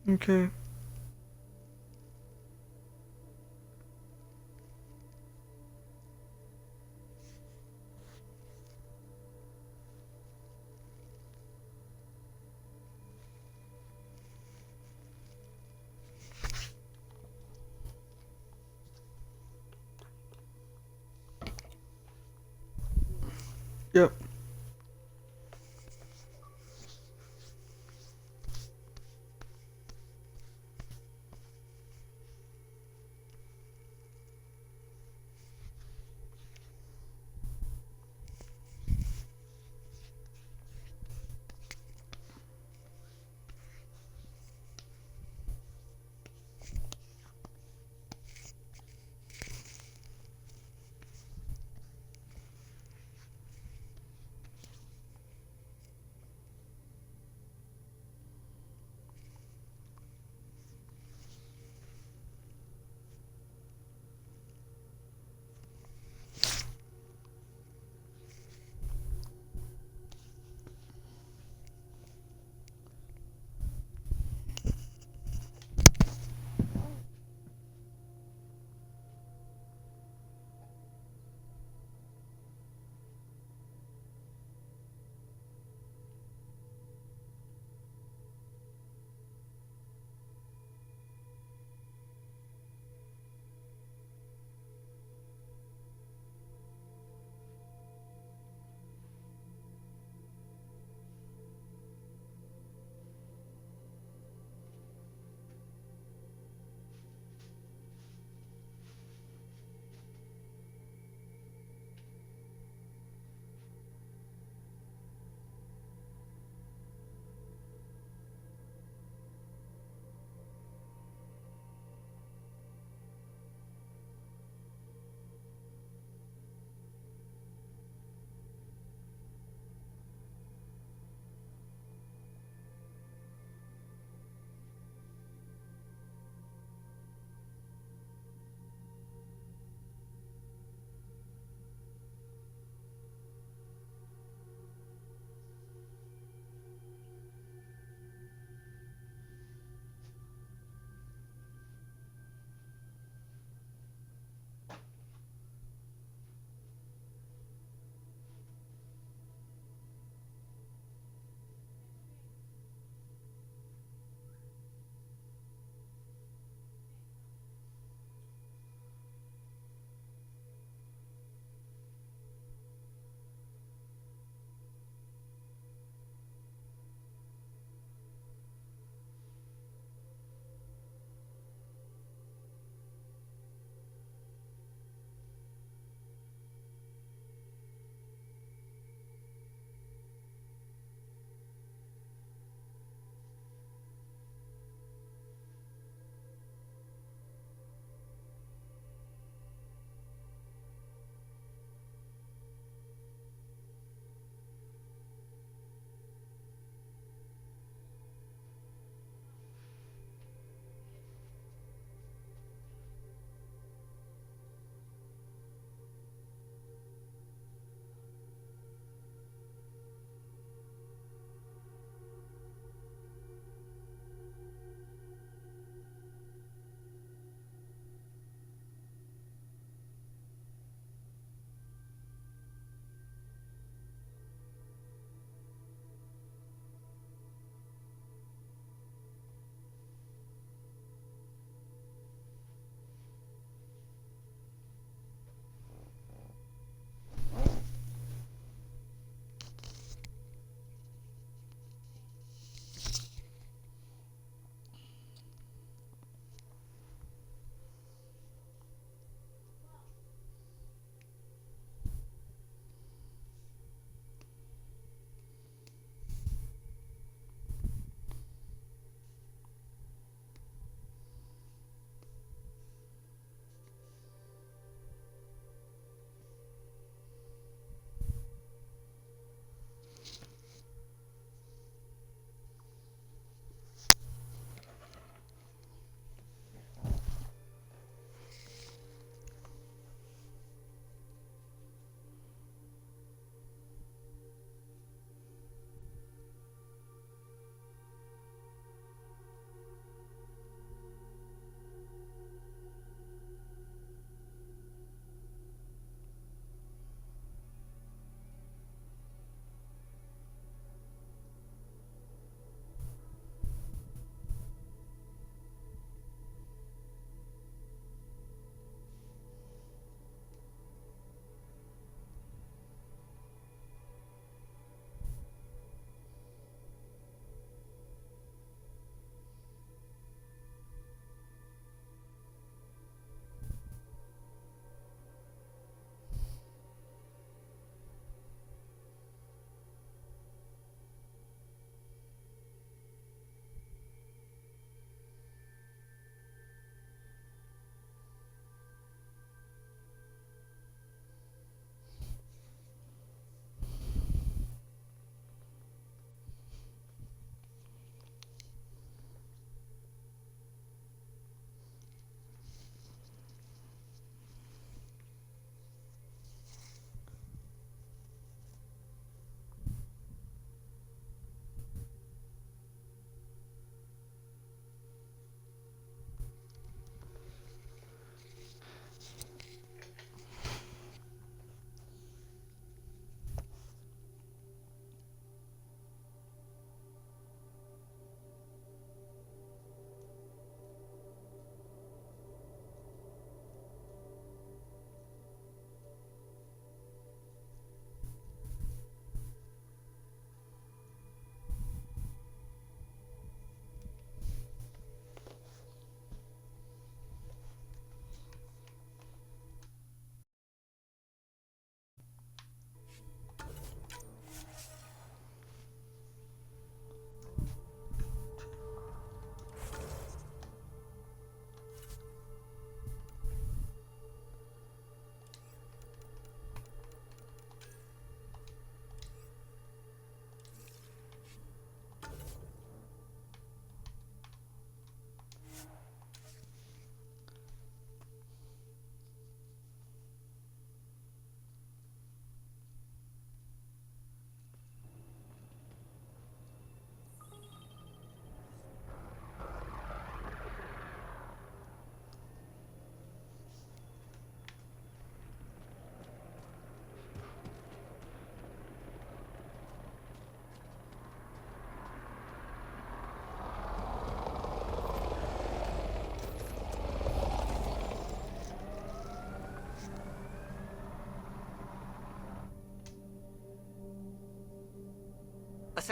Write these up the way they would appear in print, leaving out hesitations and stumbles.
Okay. Yep.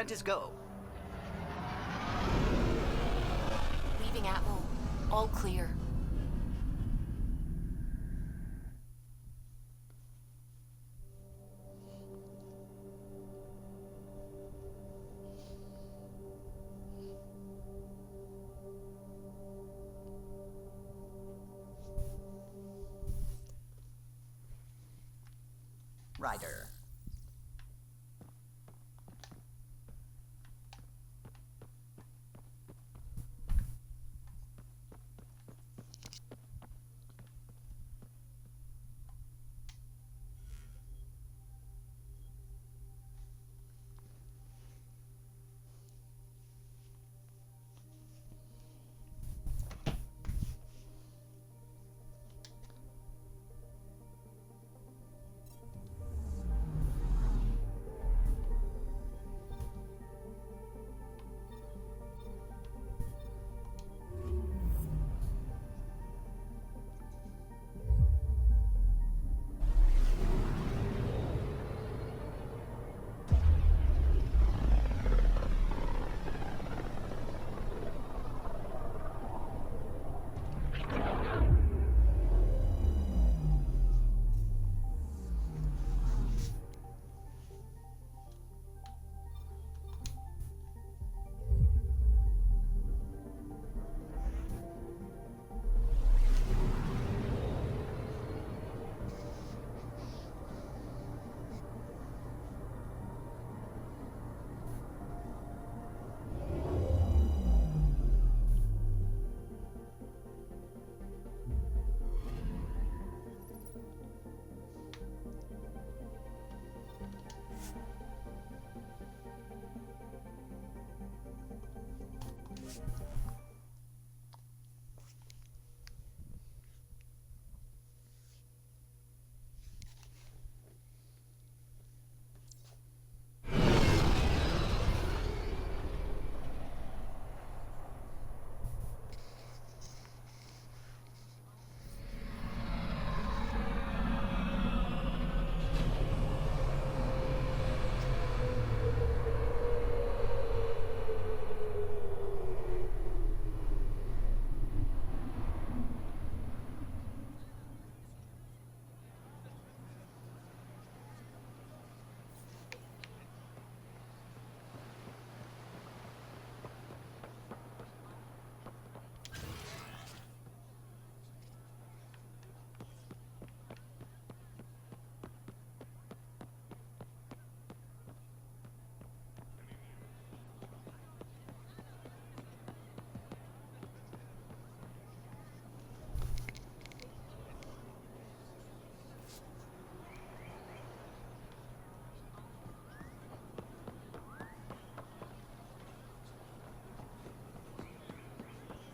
Descent is go. Leaving Atmo. All clear. Ryder.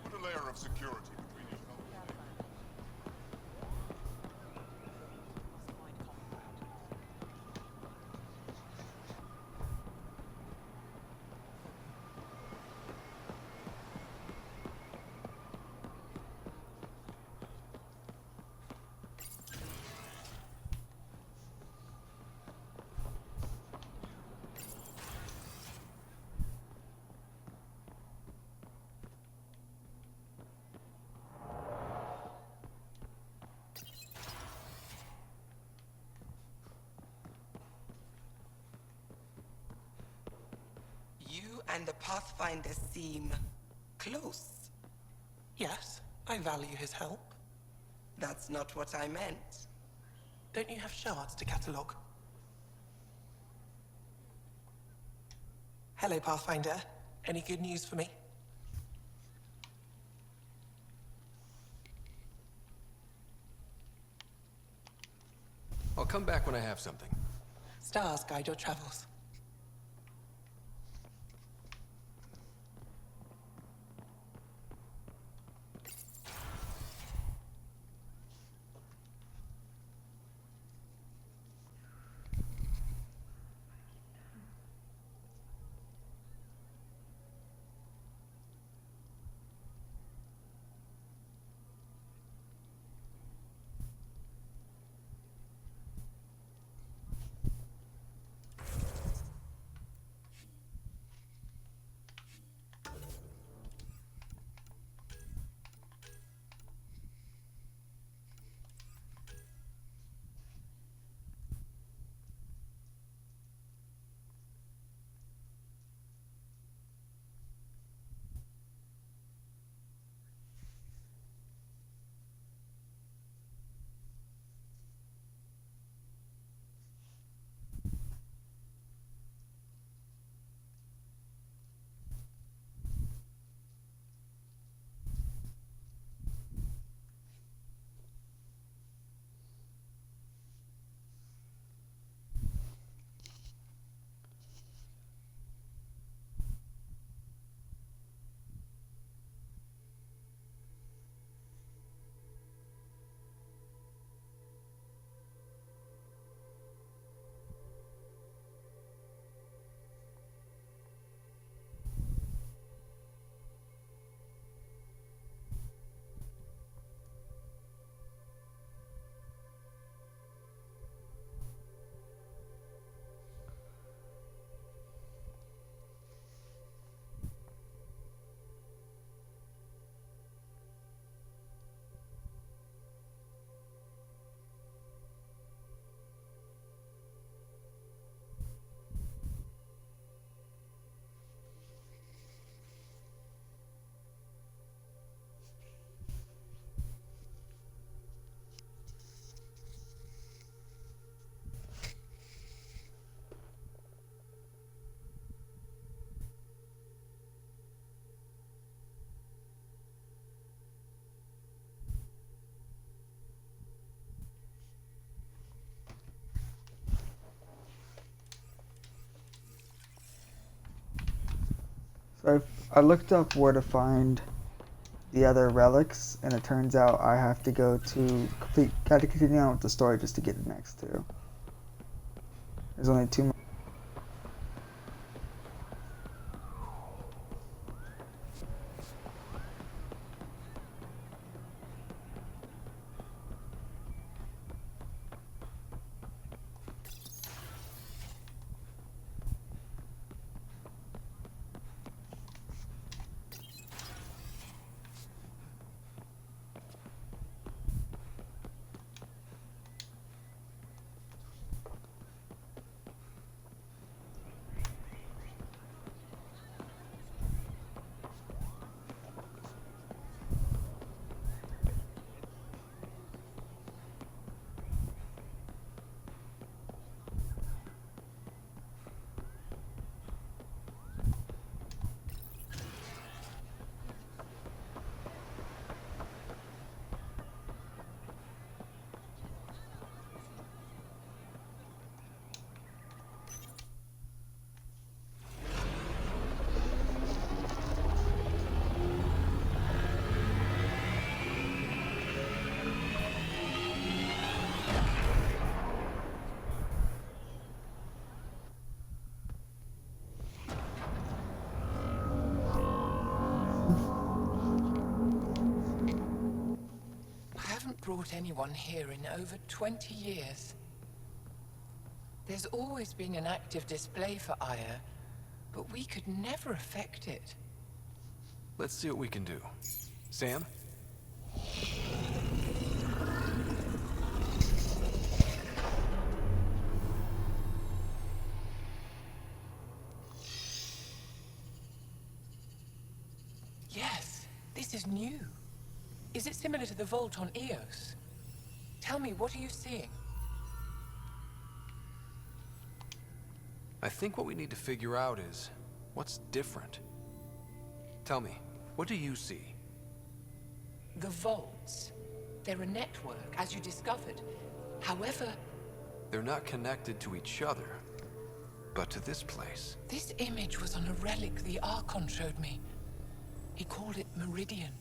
Put a layer of security between yourself. You and the Pathfinder seem close. Yes, I value his help. That's not what I meant. Don't you have shards to catalogue? Hello, Pathfinder. Any good news for me? I'll come back when I have something. Stars guide your travels. I looked up where to find the other relics, and it turns out I have to go to complete. Got to continue on with the story just to get the next two. There's only two more. I haven't brought anyone here in over 20 years. There's always been an active display for Aya, but we could never affect it. Let's see what we can do. Sam? Yes, this is new. Is it similar to the vault on Eos? Tell me, what are you seeing? I think what we need to figure out is what's different. Tell me, what do you see? The vaults. They're a network, as you discovered. However, They're not connected to each other, but to this place. this image was on a relic the Archon showed me. He called it Meridian.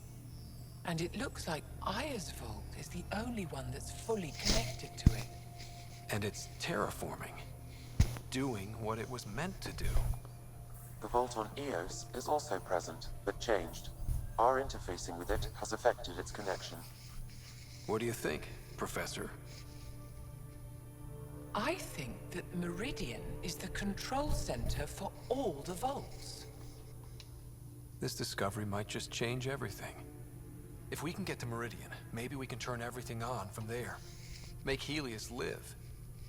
And it looks like Aya's vault is the only one that's fully connected to it. And it's terraforming. Doing what it was meant to do. The vault on Eos is also present, but changed. Our interfacing with it has affected its connection. What do you think, Professor? I think that Meridian is the control center for all the vaults. This discovery might just change everything. If we can get to Meridian, maybe we can turn everything on from there. Make Helios live.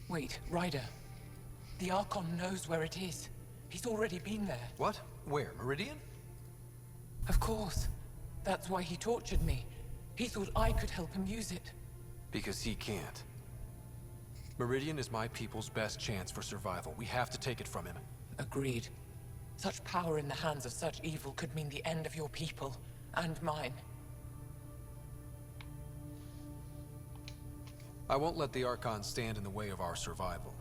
Wait, Ryder. The Archon knows where it is. He's already been there. What? Where? Meridian? Of course. That's why he tortured me. He thought I could help him use it. Because he can't. Meridian is my people's best chance for survival. We have to take it from him. Agreed. Such power in the hands of such evil could mean the end of your people, and mine. I won't let the Archon stand in the way of our survival.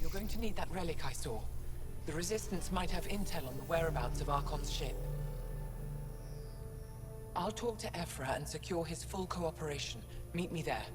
You're going to need that relic I saw. The Resistance might have intel on the whereabouts of Archon's ship. I'll talk to Ephra and secure his full cooperation. Meet me there.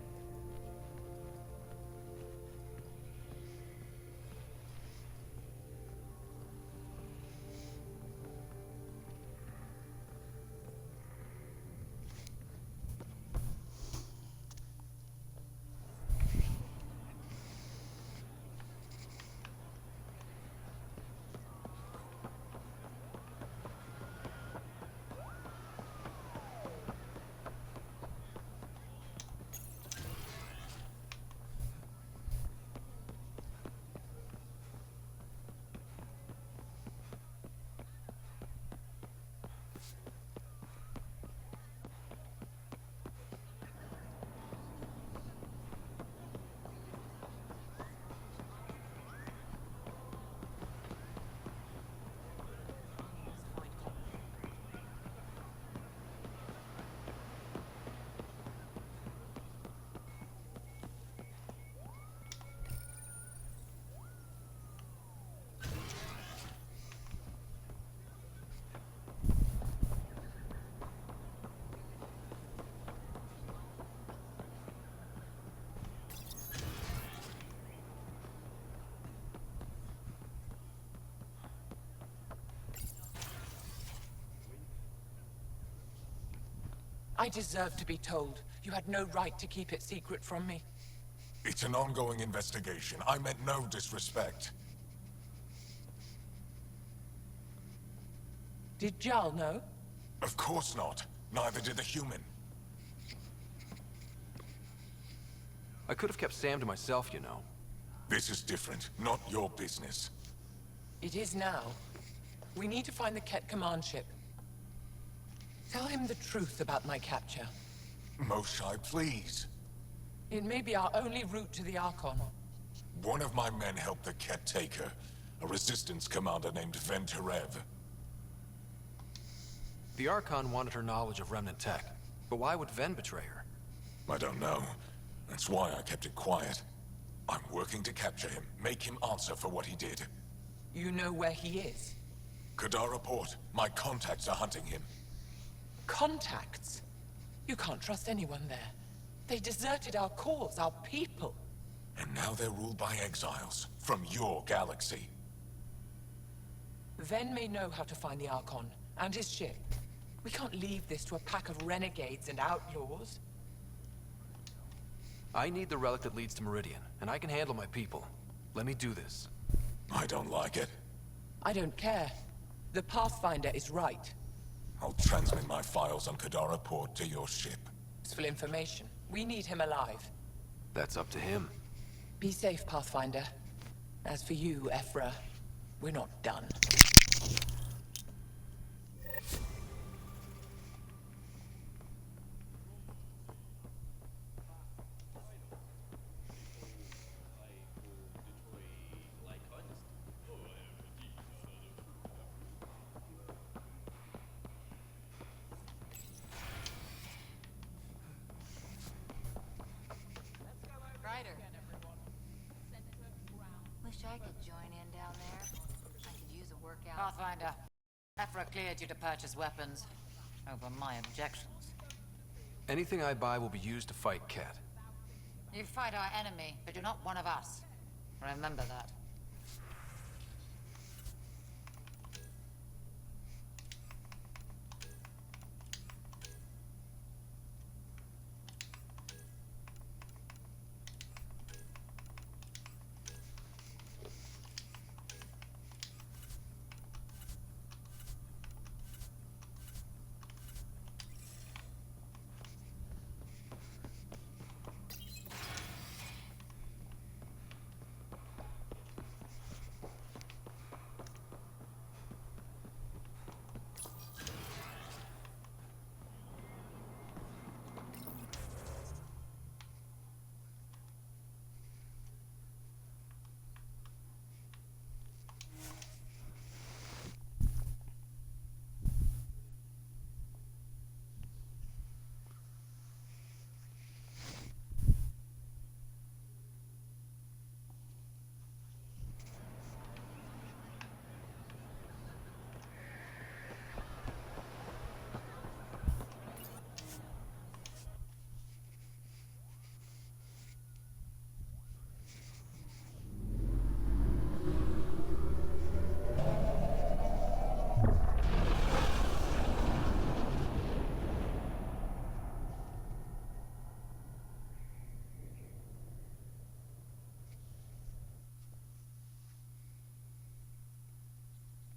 I deserve to be told. You had no right to keep it secret from me. It's an ongoing investigation. I meant no disrespect. Did Jal know? Of course not. Neither did the human. I could have kept Sam to myself, you know. This is different. Not your business. It is now. We need to find the Ket command ship. Tell him the truth about my capture. Moshai, please. It may be our only route to the Archon. One of my men helped the Ket take her. A resistance commander named Venturev. The Archon wanted her knowledge of remnant tech. But why would Ven betray her? I don't know. That's why I kept it quiet. I'm working to capture him, make him answer for what he did. You know where he is? Kadara Port. My contacts are hunting him. Contacts? You can't trust anyone there. They deserted our cause, our people. And now they're ruled by exiles from your galaxy. Ven may know how to find the Archon and his ship. We can't leave this to a pack of renegades and outlaws. I need the relic that leads to Meridian, and I can handle my people. Let me do this. I don't like it. I don't care. The Pathfinder is right. I'll transmit my files on Kadara Port to your ship. Useful information. We need him alive. That's up to him. Be safe, Pathfinder. As for you, Ephra, we're not done. Ryder. Wish I could join in down there. I could use a workout. Pathfinder, Ephra cleared you to purchase weapons. Over my objections. Anything I buy will be used to fight Ket. You fight our enemy, but you're not one of us. Remember that.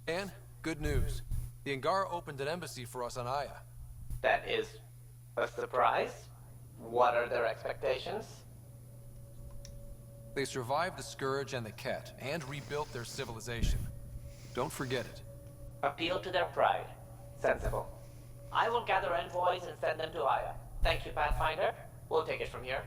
And, good news. The Angara opened an embassy for us on Aya. That is a surprise. What are their expectations? They survived the Scourge and the Ket, and rebuilt their civilization. Don't forget it. Appeal to their pride. Sensible. I will gather envoys and send them to Aya. Thank you, Pathfinder. We'll take it from here.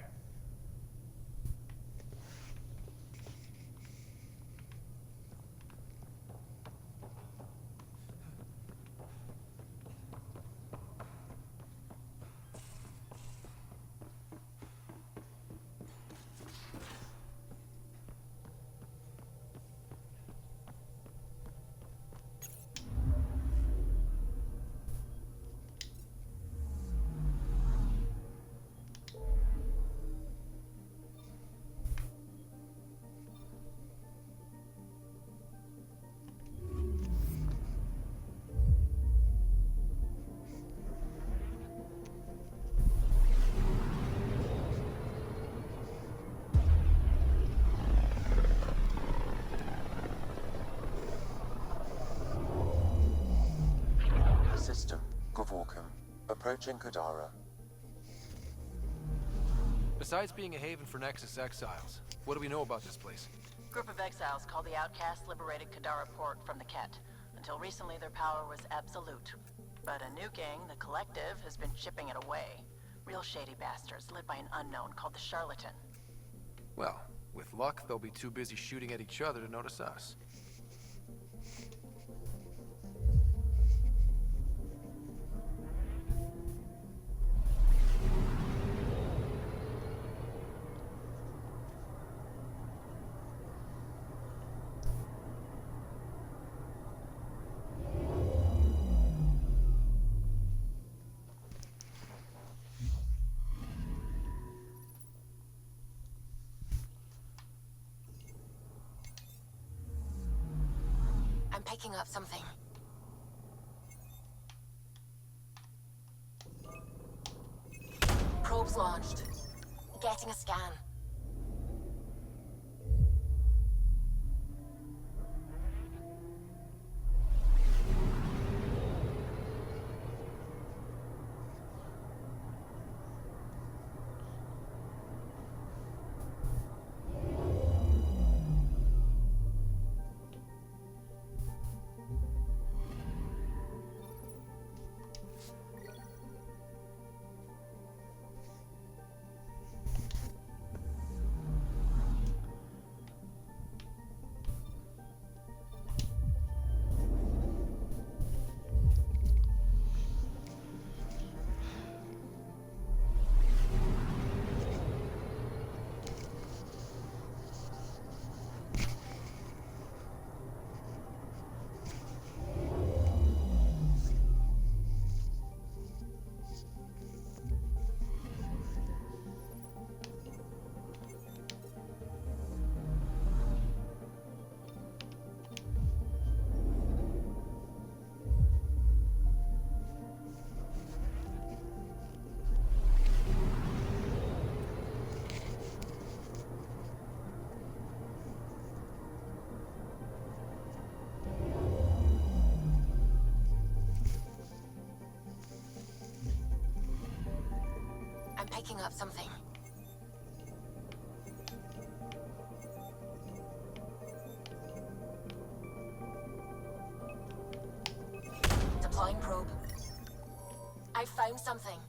Approaching Kadara. Besides being a haven for Nexus exiles, what do we know about this place? Group of exiles called the Outcasts liberated Kadara Port from the Ket. Until recently, their power was absolute. But a new gang, the Collective, has been chipping it away. Real shady bastards, led by an unknown called the Charlatan. Well, with luck, they'll be too busy shooting at each other to notice us. I'm picking up something. Probes launched. Getting a scan. I'm picking up something. Deploying probe. I found something.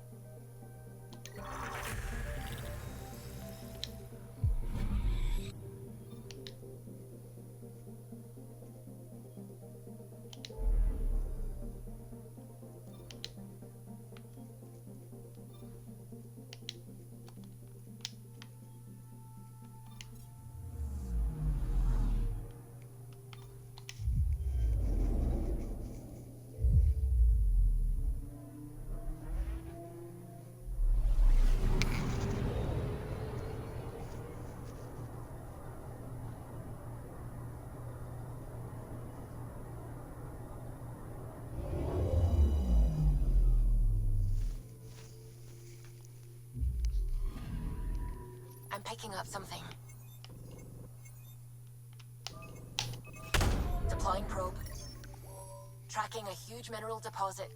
I'm picking up something. Deploying probe. Tracking a huge mineral deposit.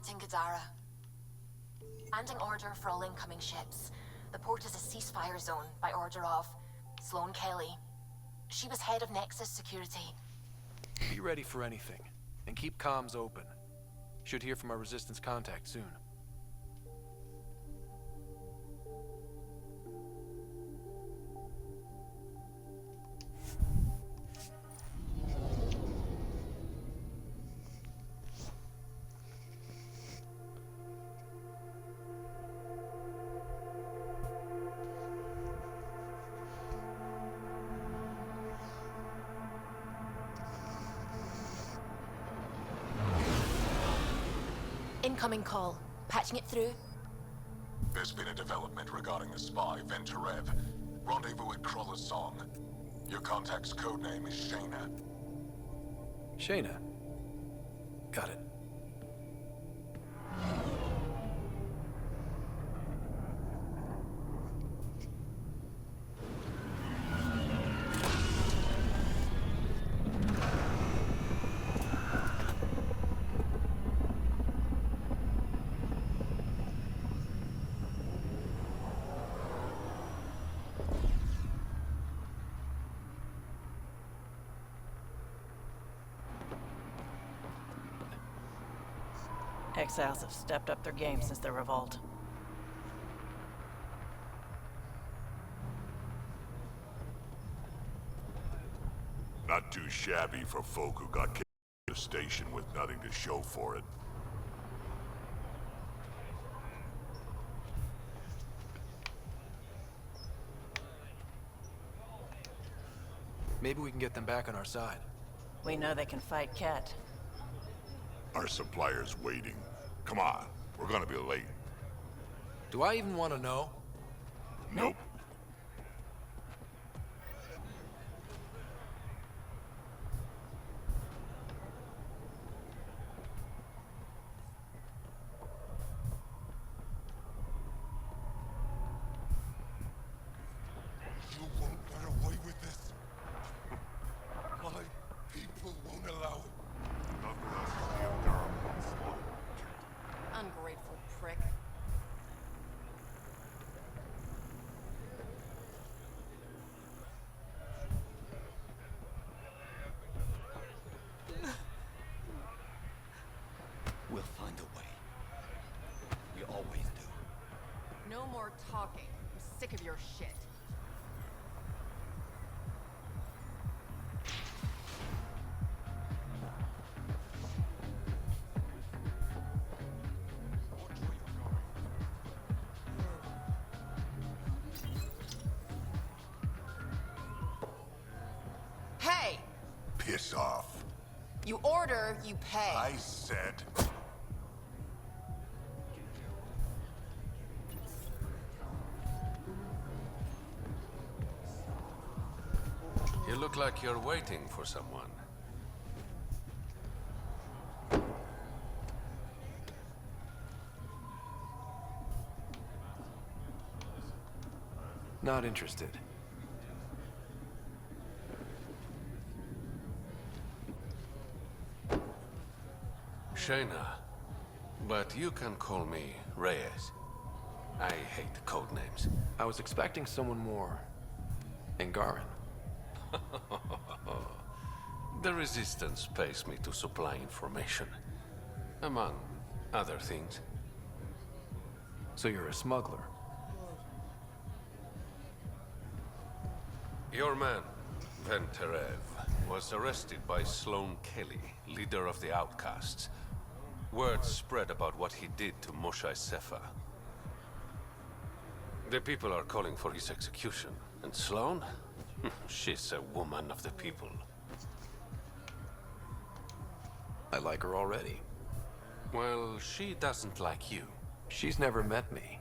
Reporting Gadara. Landing order for all incoming ships. The port is a ceasefire zone by order of Sloane Kelly. She was head of Nexus Security. Be ready for anything, and keep comms open. Should hear from our Resistance contact soon. Incoming call. Patching it through. There's been a development regarding the spy, Venturev. Rendezvous at Crawler's Song. Your contact's codename is Shayna. Shayna. Got it. Exiles have stepped up their game since the revolt. Not too shabby for folk who got kicked out of the station with nothing to show for it. Maybe we can get them back on our side. We know they can fight Ket. Our supplier's waiting. Come on, we're gonna be late. Do I even want to know? Nope. You won't get away with this. My people won't allow it. Ungrateful prick. We'll find a way. We always do. No more talking. I'm sick of your shit. Hey! Piss off. You order, you pay. I said... You look like you're waiting for someone. Not interested. Shayna, but you can call me Reyes. I hate code names. I was expecting someone more Angaran. The Resistance pays me to supply information, among other things. So you're a smuggler? Your man, Venturev, was arrested by Sloane Kelly, leader of the Outcasts. Word spread about what he did to Moshae Sefa. The people are calling for his execution. And Sloane? She's a woman of the people. I like her already. Well, she doesn't like you. She's never met me.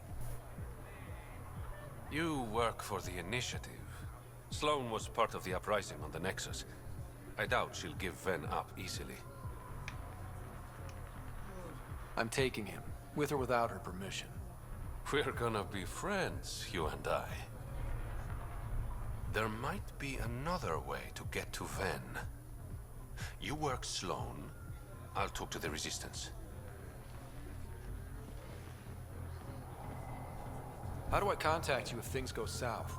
You work for the Initiative. Sloane was part of the uprising on the Nexus. I doubt she'll give Ven up easily. I'm taking him, with or without her permission. We're gonna be friends, you and I. There might be another way to get to Ven. You work Sloane, I'll talk to the Resistance. How do I contact you if things go south?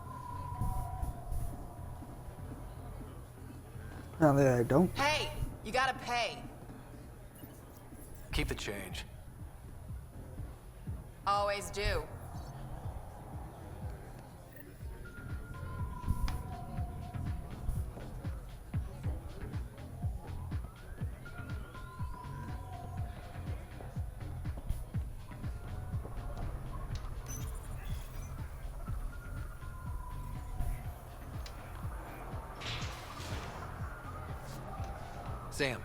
Apparently I don't. Hey, you gotta pay. Keep the change. Always do. Sam,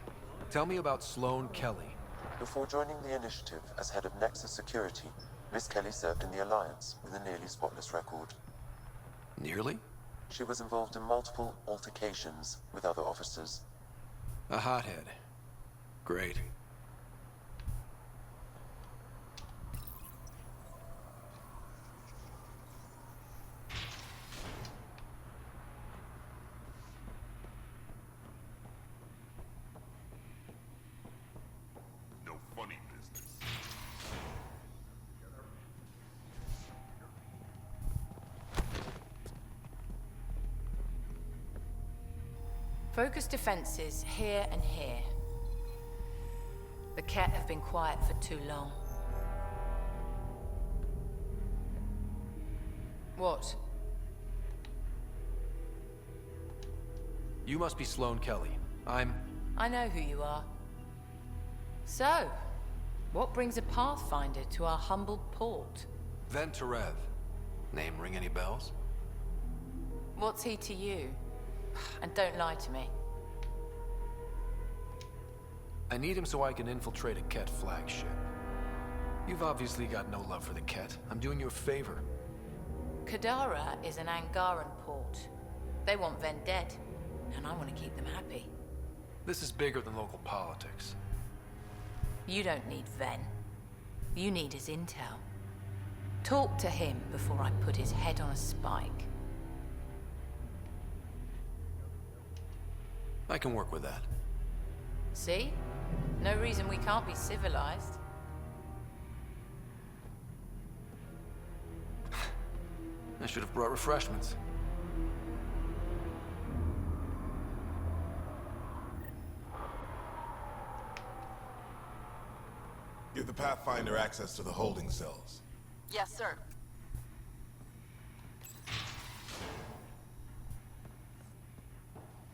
tell me about Sloane Kelly. Before joining the initiative as head of Nexus Security, Miss Kelly served in the Alliance with a nearly spotless record. Nearly? She was involved in multiple altercations with other officers. A hothead. Great. No funny business. Focus defenses here and here. The Ket have been quiet for too long. What? You must be Sloane Kelly. I know who you are. So, what brings a Pathfinder to our humble port? Venterev. Name ring any bells? What's he to you? And don't lie to me. I need him so I can infiltrate a Ket flagship. You've obviously got no love for the Ket. I'm doing you a favor. Kadara is an Angaran port. They want Ven dead, and I want to keep them happy. This is bigger than local politics. You don't need Ven. You need his intel. Talk to him before I put his head on a spike. I can work with that. See? No reason we can't be civilized. I should have brought refreshments. Give the Pathfinder access to the holding cells. Yes, sir.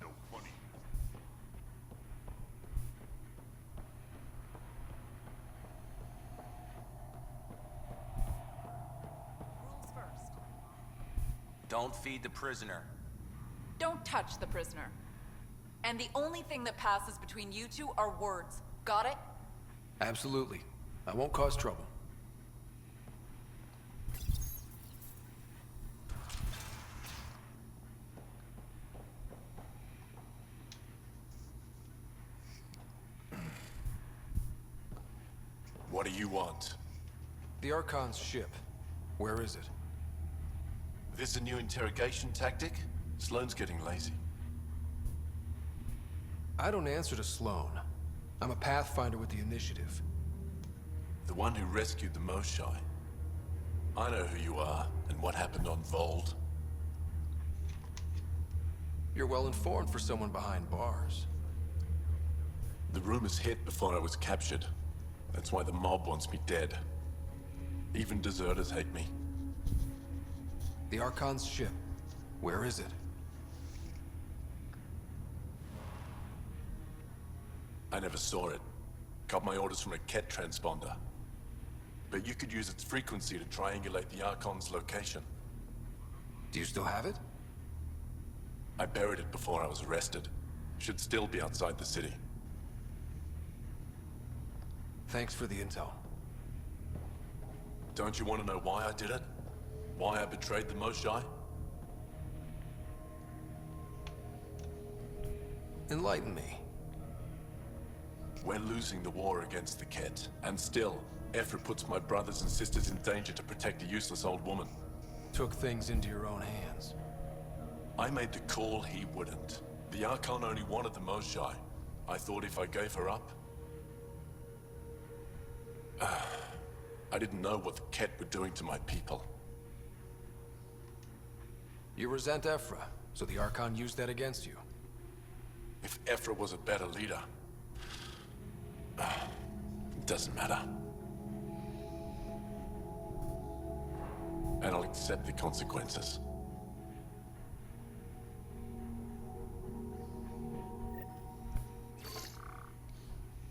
No funny. Rules first. Don't feed the prisoner. Don't touch the prisoner. And the only thing that passes between you two are words. Got it? Absolutely. I won't cause trouble. What do you want? The Archon's ship. Where is it? This a new interrogation tactic? Sloane's getting lazy. I don't answer to Sloane. I'm a Pathfinder with the Initiative. The one who rescued the Moshai. I know who you are, and what happened on Vold. You're well informed for someone behind bars. The rumors hit before I was captured. That's why the mob wants me dead. Even deserters hate me. The Archon's ship. Where is it? I never saw it. Got my orders from a Ket transponder. But you could use its frequency to triangulate the Archon's location. Do you still have it? I buried it before I was arrested. Should still be outside the city. Thanks for the intel. Don't you want to know why I did it? Why I betrayed the Moshai? Enlighten me. We're losing the war against the Ket, and still, Ephra puts my brothers and sisters in danger to protect a useless old woman. Took things into your own hands. I made the call he wouldn't. The Archon only wanted the Moshai. I thought if I gave her up... I didn't know what the Ket were doing to my people. You resent Ephra, so the Archon used that against you. If Ephra was a better leader, it doesn't matter. And I'll accept the consequences.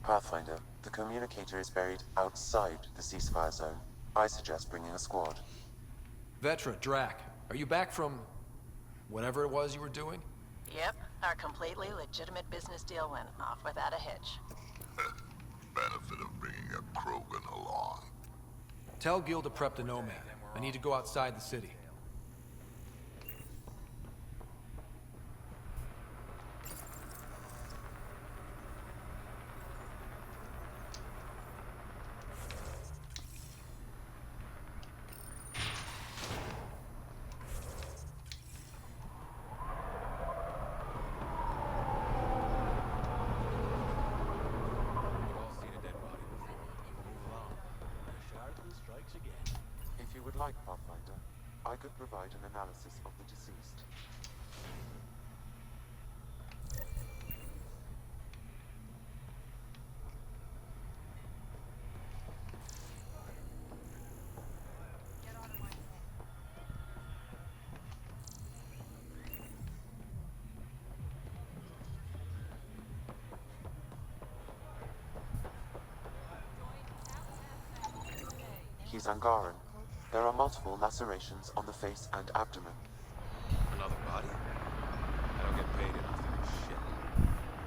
Pathfinder, the communicator is buried outside the ceasefire zone. I suggest bringing a squad. Vetra, Drac, are you back from whatever it was you were doing? Yep, our completely legitimate business deal went off without a hitch. Benefit of bringing a Krogan along. Tell Gil to prep the Nomad. I need to go outside the city. If you would like, Pathfinder, I could provide an analysis of the deceased. He's Angaran. There are multiple lacerations on the face and abdomen. Another body? I don't get paid enough for this shit.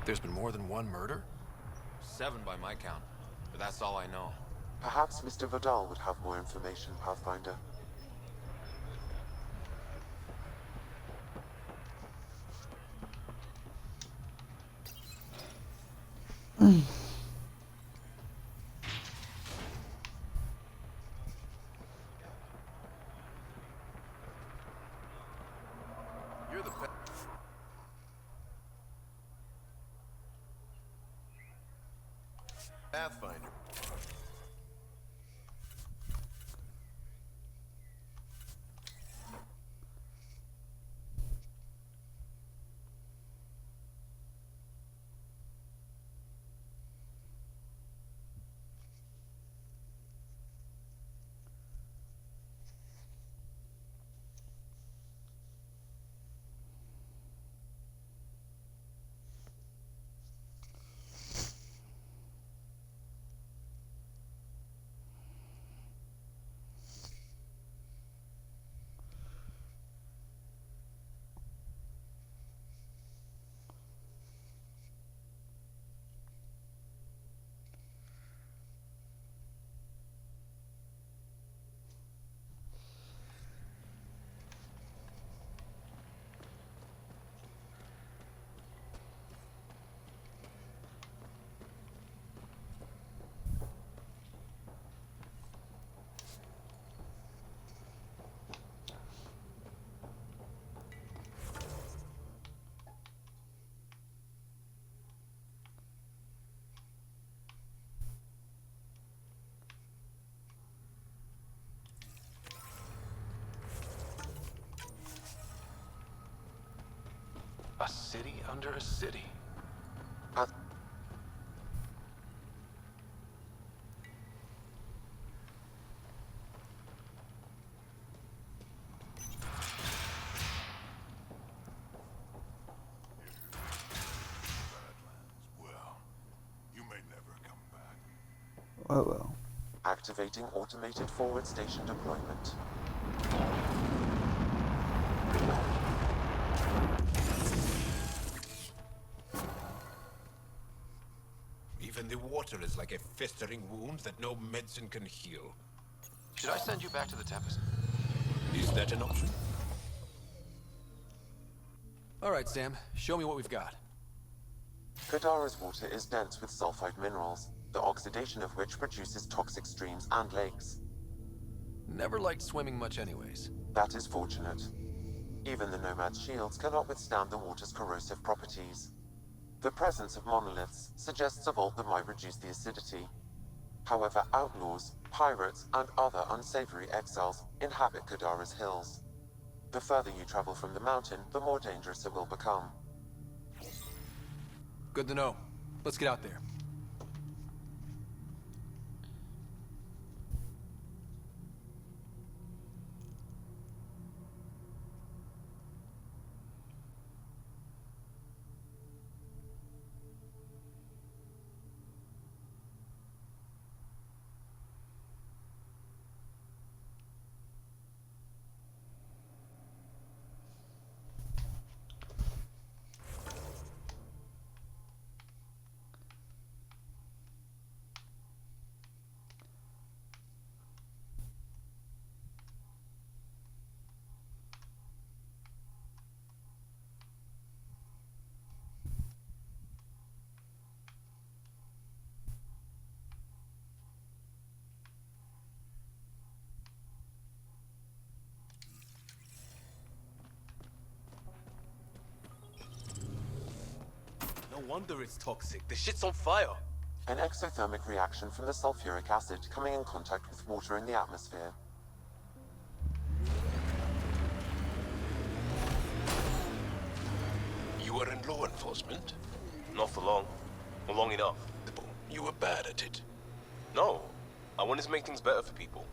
There's been more than one murder? 7 by my count, but that's all I know. Perhaps Mr. Vidal would have more information, Pathfinder. You're the Pathfinder. A city under a city. Well, you may never come back. Oh well. Activating automated forward station deployment. Even the water is like a festering wound that no medicine can heal. Should I send you back to the Tempest? Is that an option? All right, Sam. Show me what we've got. Kadara's water is dense with sulfide minerals, the oxidation of which produces toxic streams and lakes. Never liked swimming much anyways. That is fortunate. Even the Nomad's shields cannot withstand the water's corrosive properties. The presence of monoliths suggests a vault that might reduce the acidity. However, outlaws, pirates, and other unsavory exiles inhabit Kadara's hills. The further you travel from the mountain, the more dangerous it will become. Good to know. Let's get out there. No wonder it's toxic. The shit's on fire. An exothermic reaction from the sulfuric acid coming in contact with water in the atmosphere. You were in law enforcement? Not for long. Or long enough. You were bad at it. No. I wanted to make things better for people.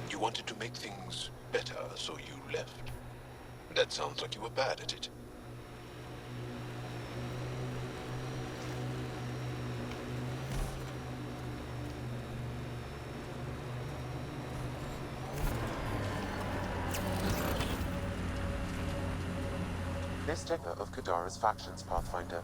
You wanted to make things better, so you left. That sounds like you were bad at it. This Digger of Kadara's factions, Pathfinder.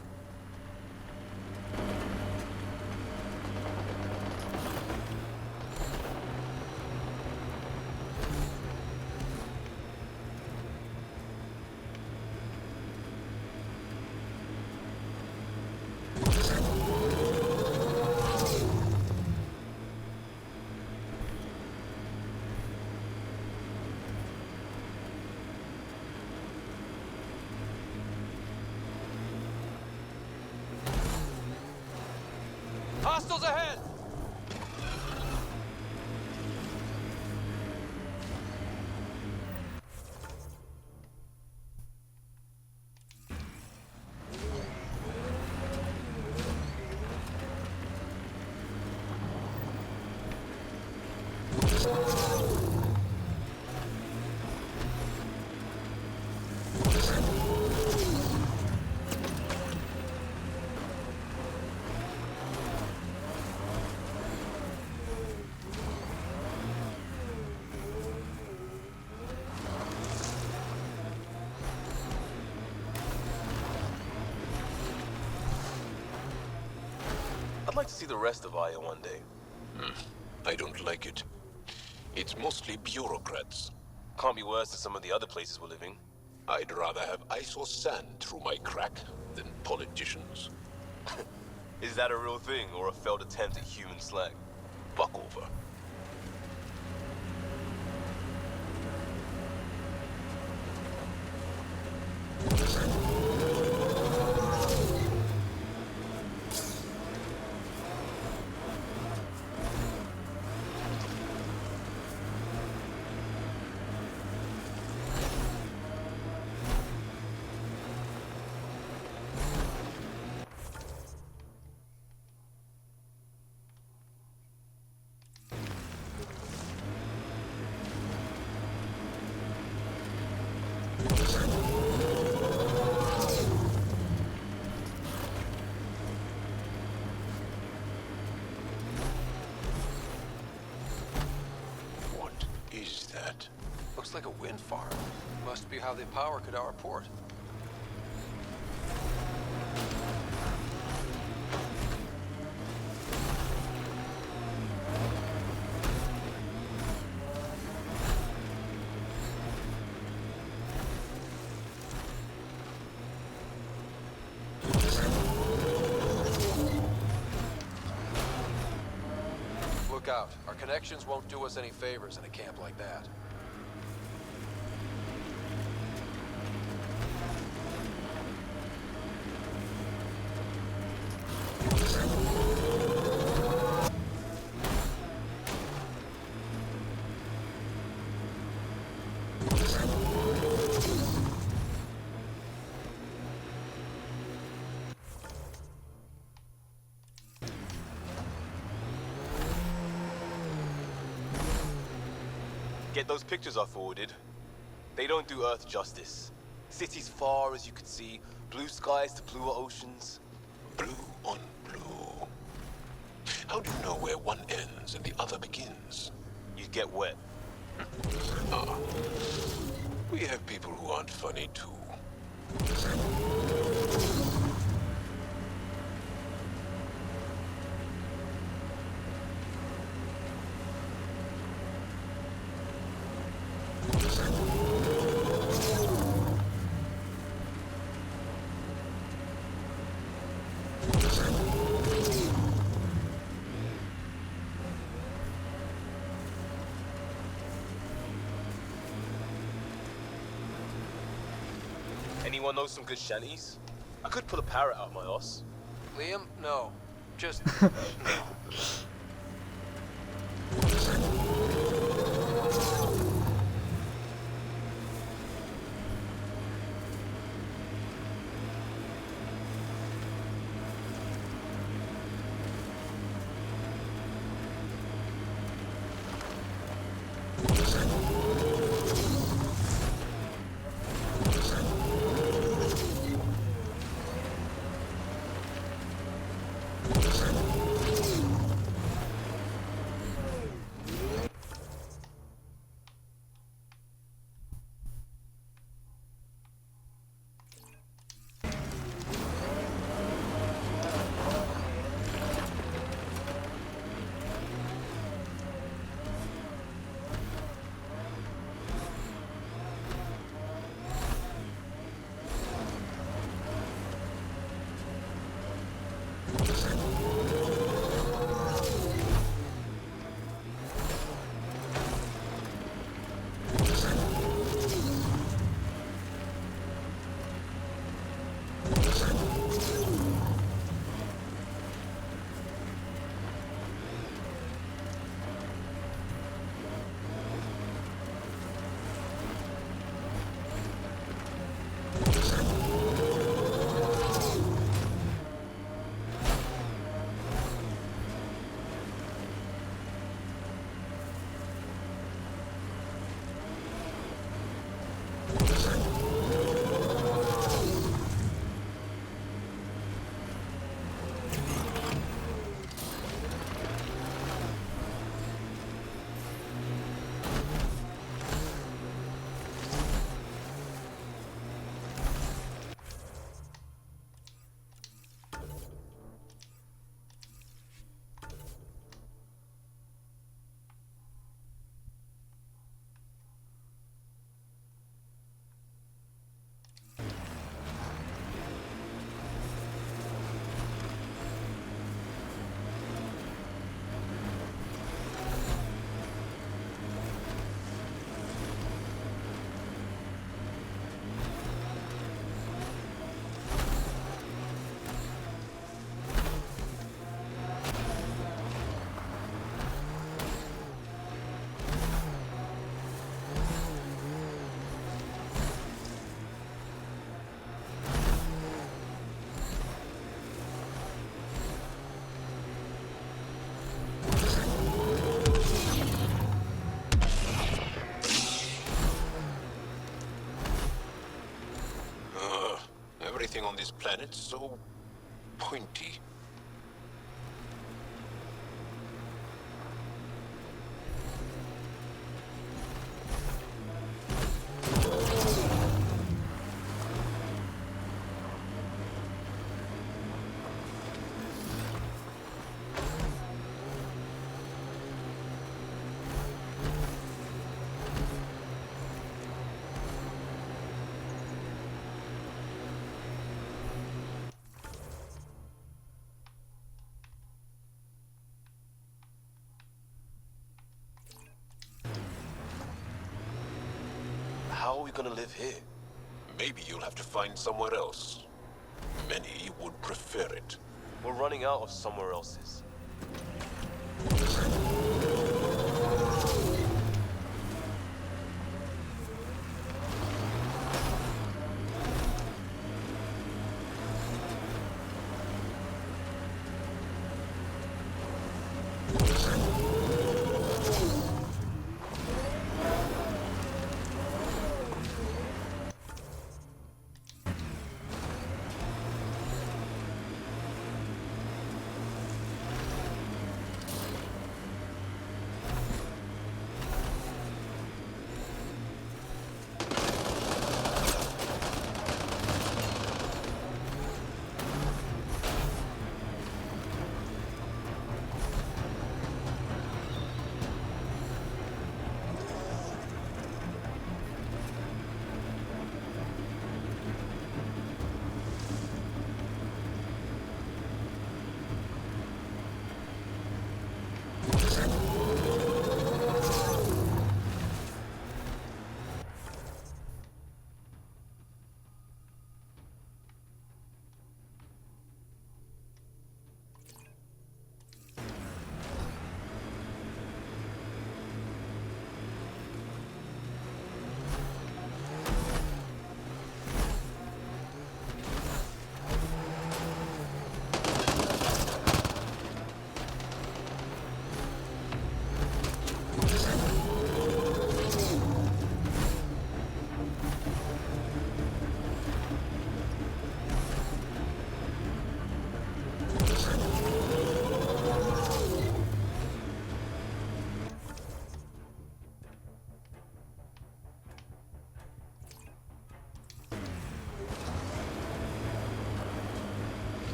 Hostiles ahead! I'd like to see the rest of Aya one day. I don't like it. It's mostly bureaucrats. Can't be worse than some of the other places we're living. I'd rather have ice or sand through my crack than politicians. Is that a real thing, or a failed attempt at human slang? Fuck over. Looks like a wind farm. Must be how they power Kadara Port. Look out. Our connections won't do us any favors in a camp like that. Get those pictures I forwarded. They don't do Earth justice. Cities far as you could see, blue skies to bluer oceans. Blue on blue. How do you know where one ends and the other begins? You'd get wet. Ah. We have people who aren't funny too. Anyone know some good shanties? I could pull a parrot out my ass. Liam, no. Just... Everything on this planet's so pointy. gonna live here. Maybe you'll have to find somewhere else. Many would prefer it. We're running out of somewhere else's.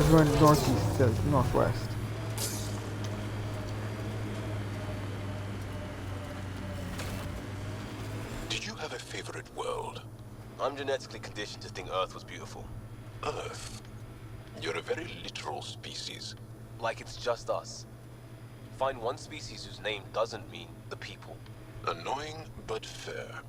Let's go northeast to northwest. Did you have a favorite world? I'm genetically conditioned to think Earth was beautiful. Earth? You're a very literal species. Like it's just us. Find one species whose name doesn't mean the people. Annoying, but fair.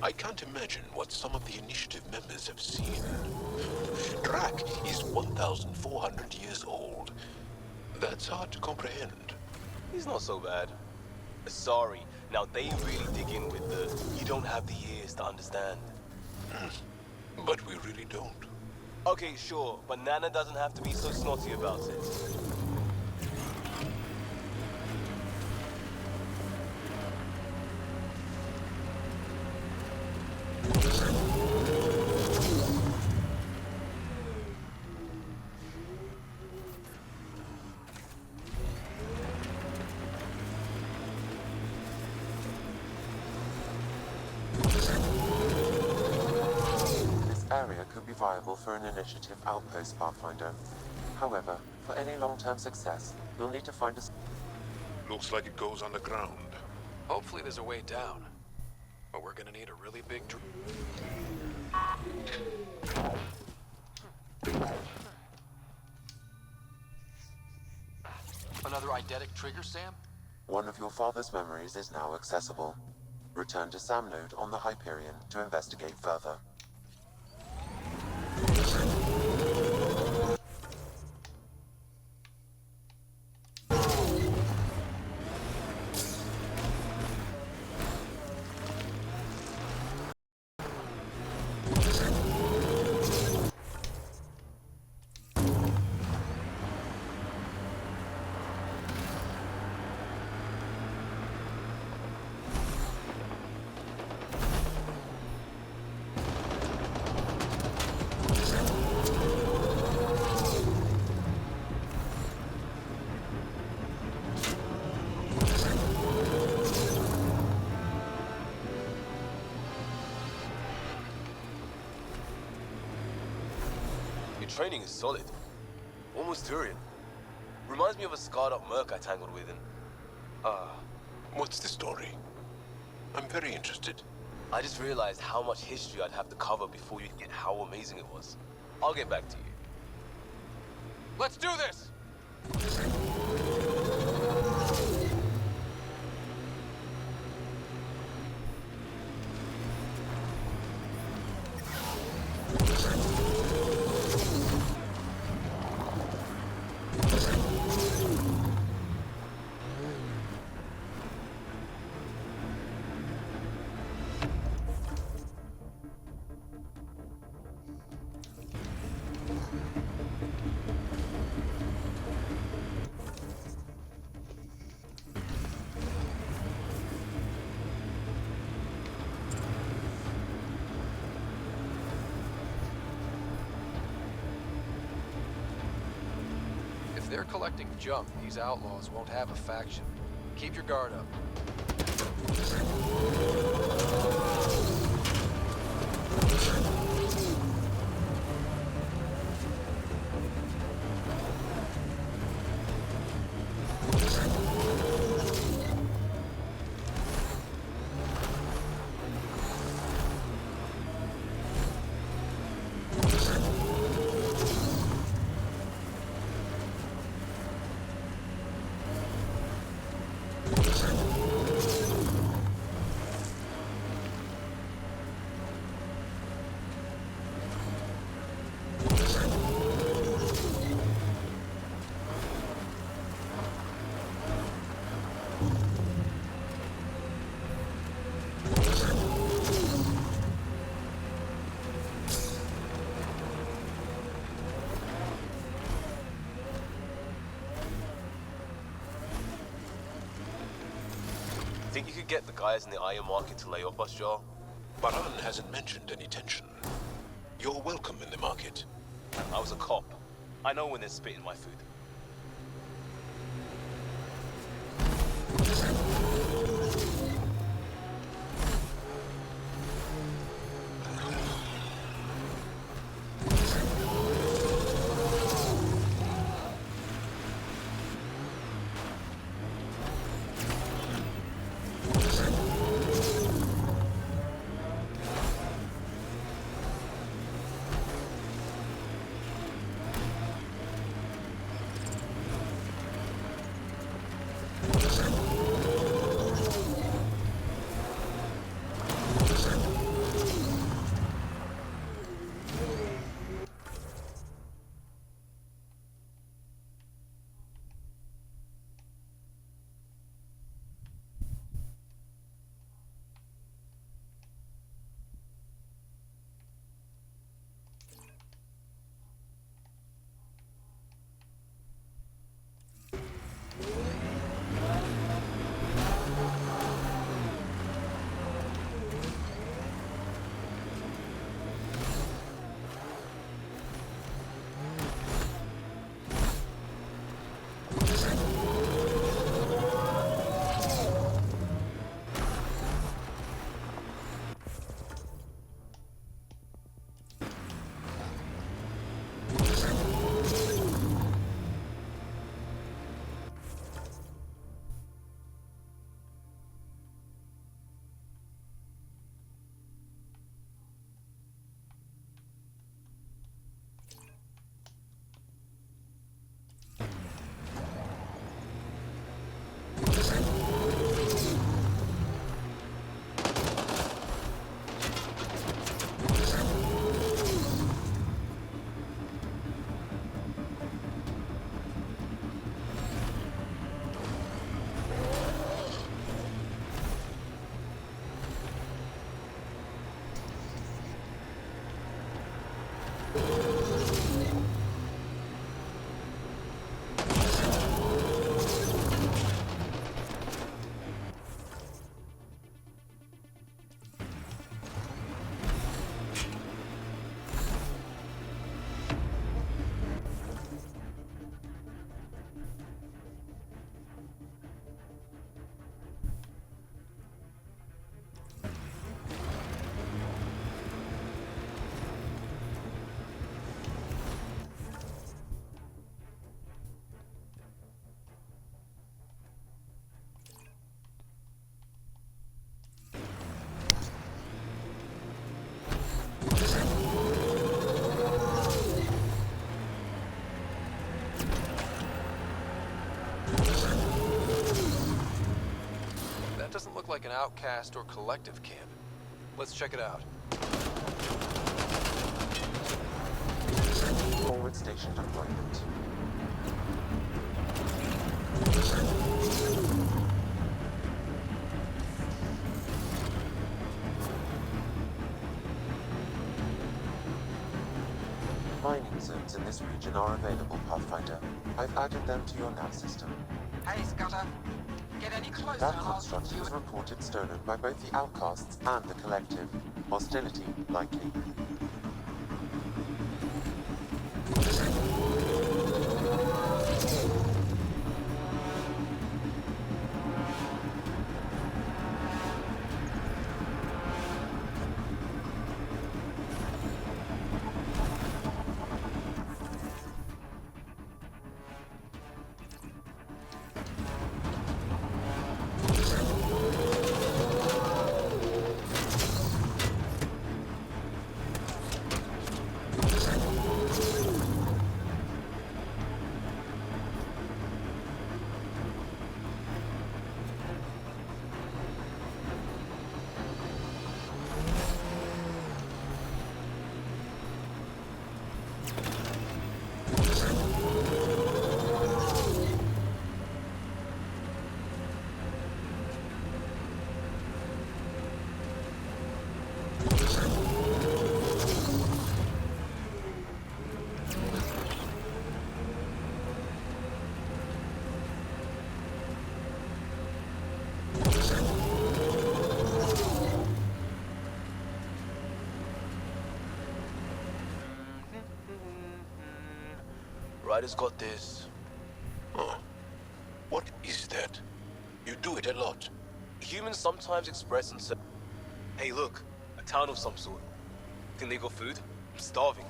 I can't imagine what some of the initiative members have seen. Drac is 1,400 years old. That's hard to comprehend. He's not so bad. Sorry, now they really dig in with the you don't have the ears to understand. But we really don't. Okay, sure, but Nana doesn't have to be so snotty about it. area could be viable for an initiative outpost, Pathfinder. However, for any long-term success, you'll need to find a... Looks like it goes underground. Hopefully there's a way down. But we're gonna need a really big Another eidetic trigger, Sam? One of your father's memories is now accessible. Return to Sam Node on the Hyperion to investigate further. Your training is solid. Almost Turian. Reminds me of a scarred up merc I tangled with in... What's the story? I'm very interested. I just realized how much history I'd have to cover before you'd get how amazing it was. I'll get back to you. Let's do this! If they're collecting junk, these outlaws won't have a faction. Keep your guard up. Think you could get the guys in the iron market to lay off us, Joel? Baran hasn't mentioned any tension. You're welcome in the market. I was a cop. I know when they're spitting my food. like an outcast or collective camp. Let's check it out. Forward station deployment. Mining zones in this region are available, Pathfinder. I've added them to your nav system. Hey, Scudder. Get any closer That and I'll shoot construct you. was reported stolen by both the Outcasts and the Collective. Hostility likely. Ryder's got this. Huh. What is that? You do it a lot. Humans sometimes express themselves. Hey, look, a town of some sort. Think they got food? I'm starving.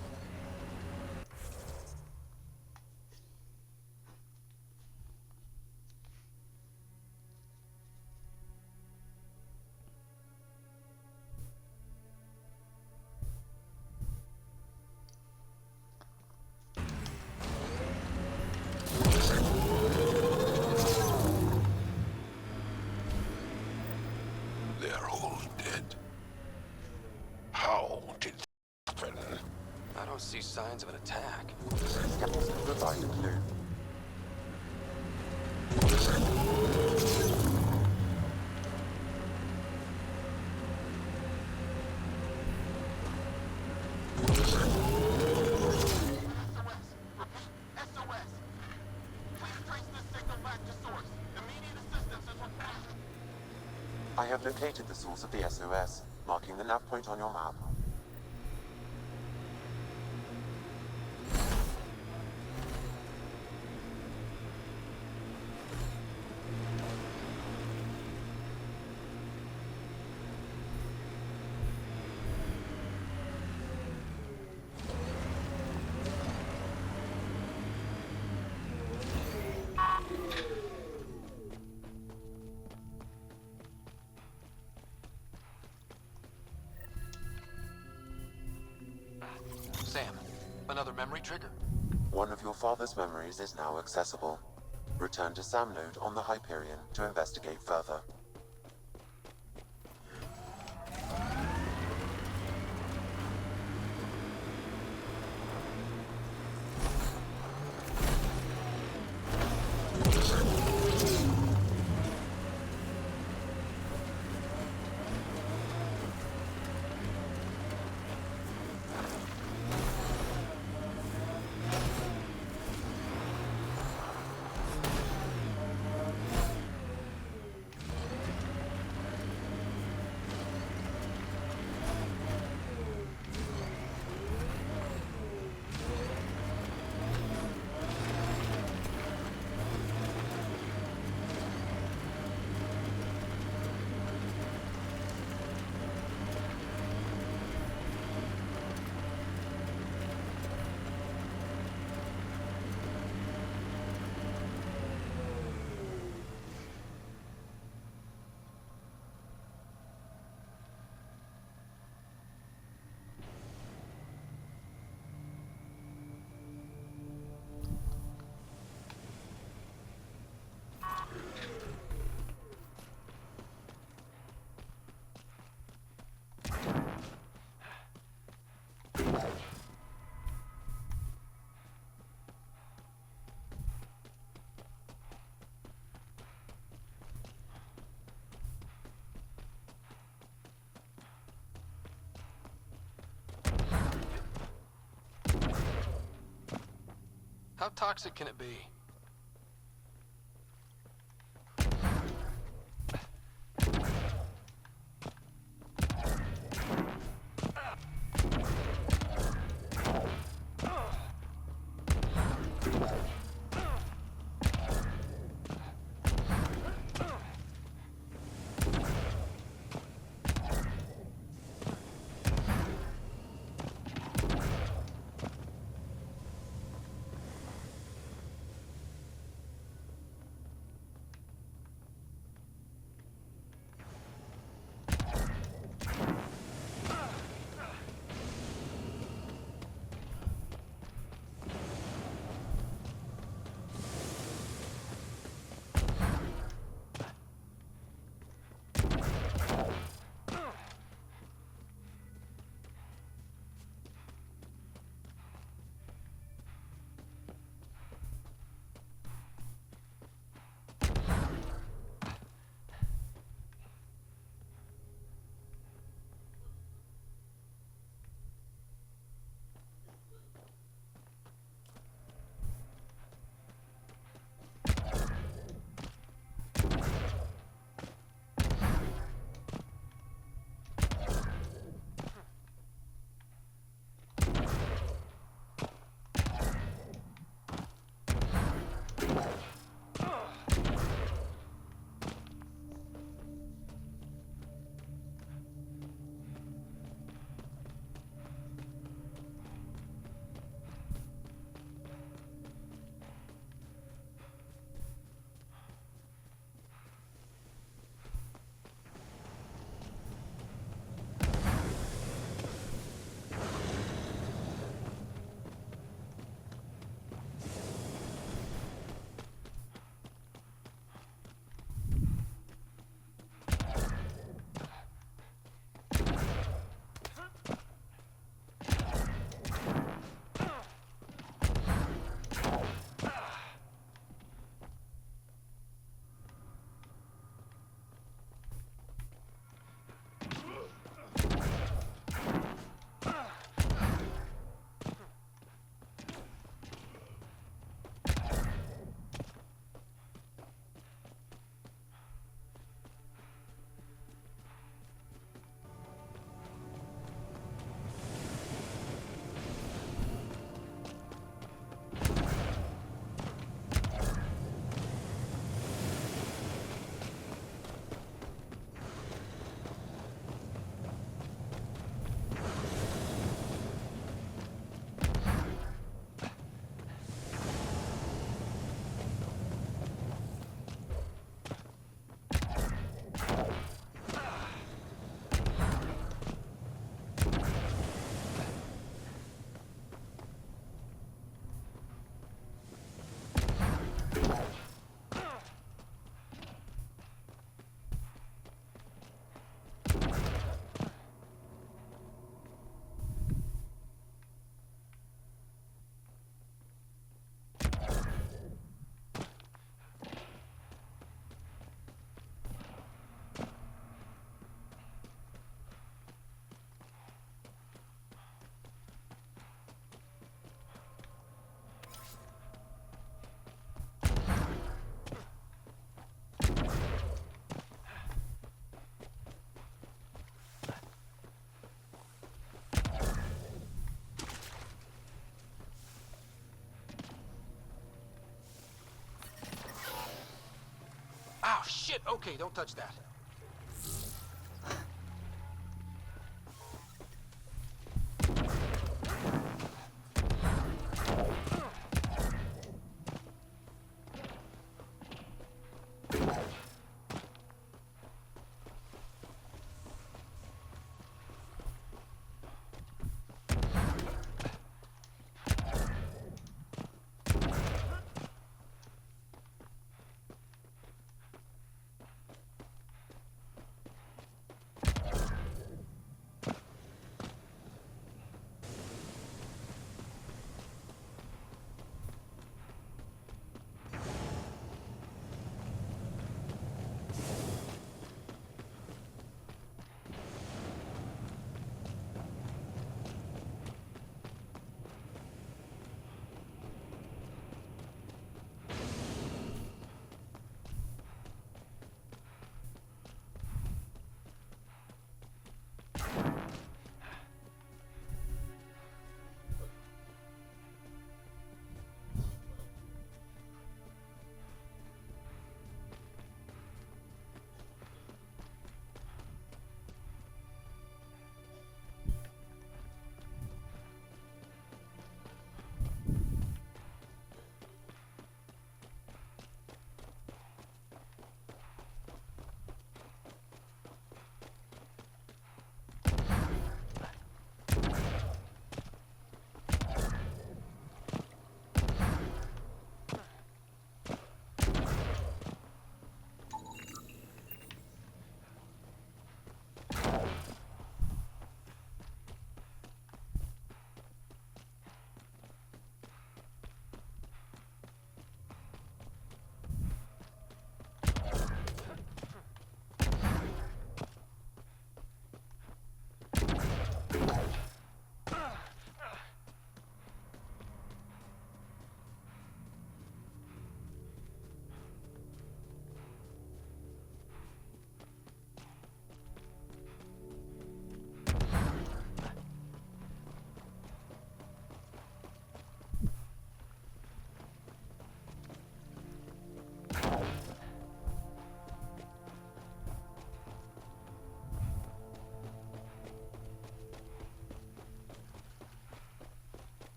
They're all dead. How did it happen? I don't see signs of an attack. Scouts can provide a clue. I have located the source of the SOS, marking the nav point on your map. Sam, another memory trigger. One of your father's memories is now accessible. Return to Sam node on the Hyperion to investigate further. How toxic can it be? Oh, shit! Okay, don't touch that.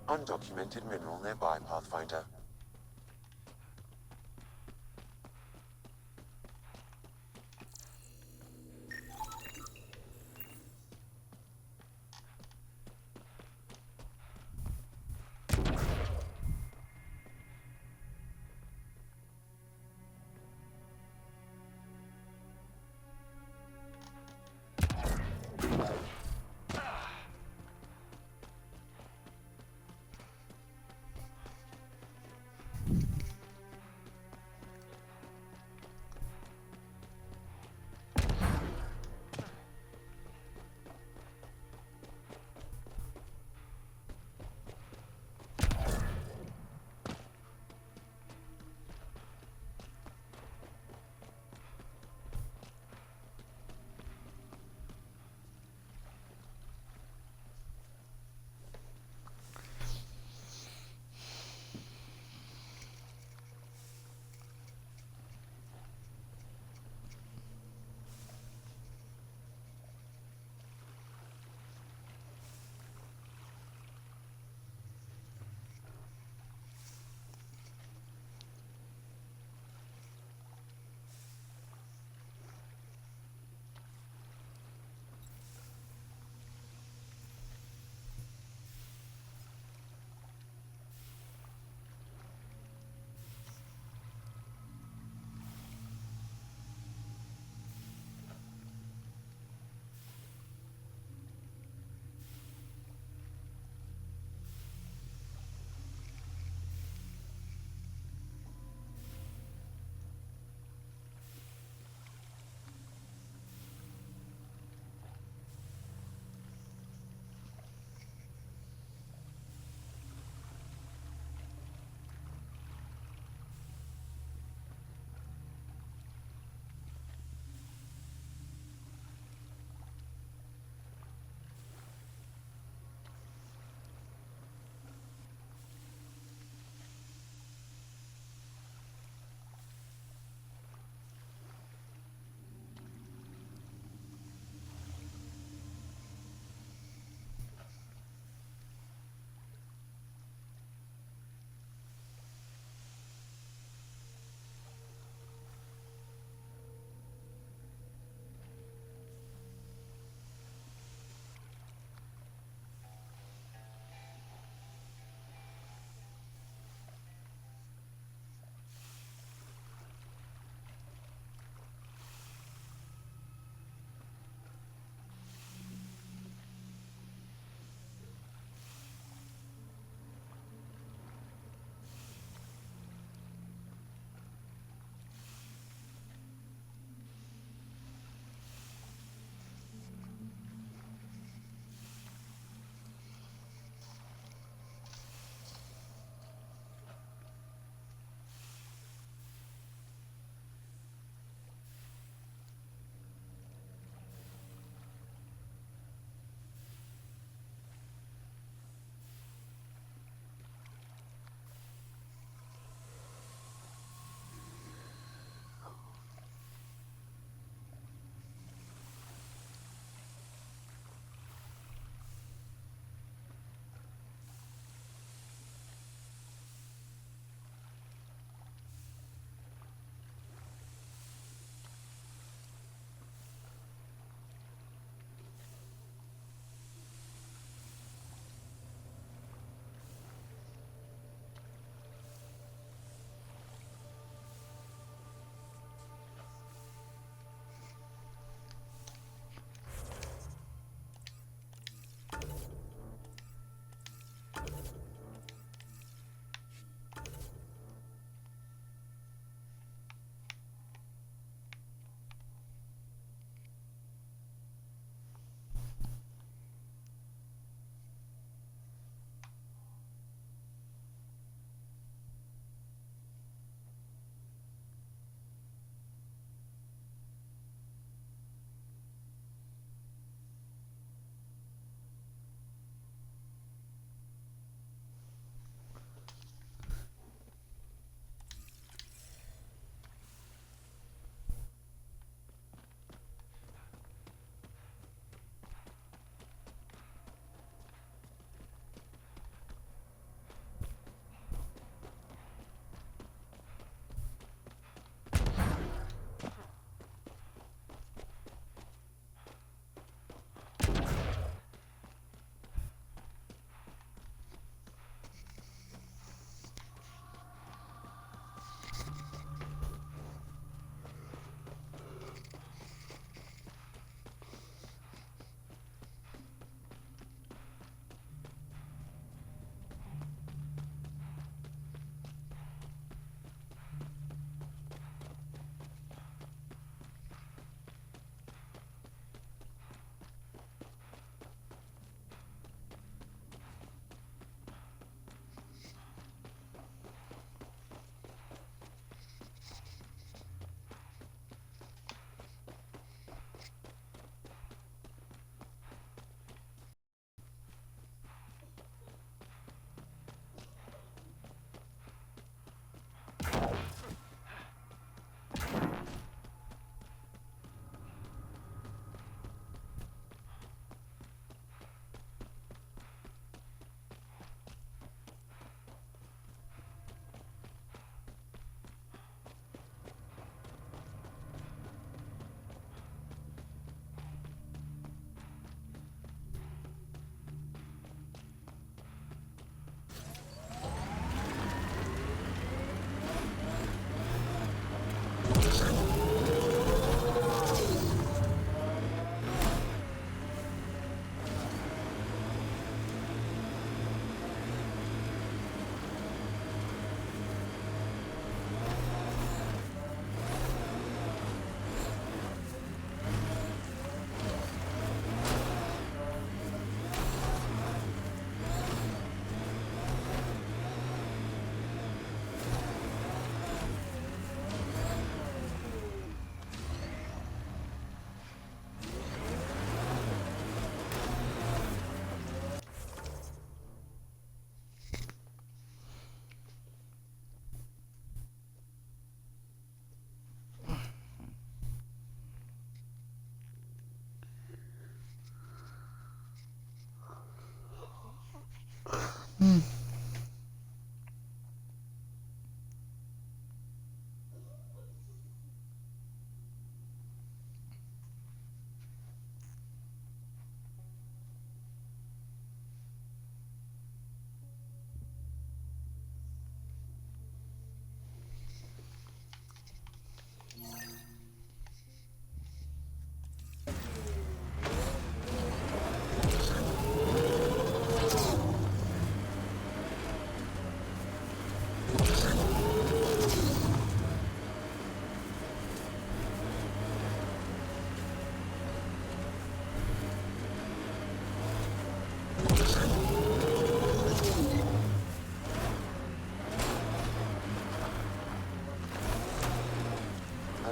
Undocumented mineral nearby, Pathfinder.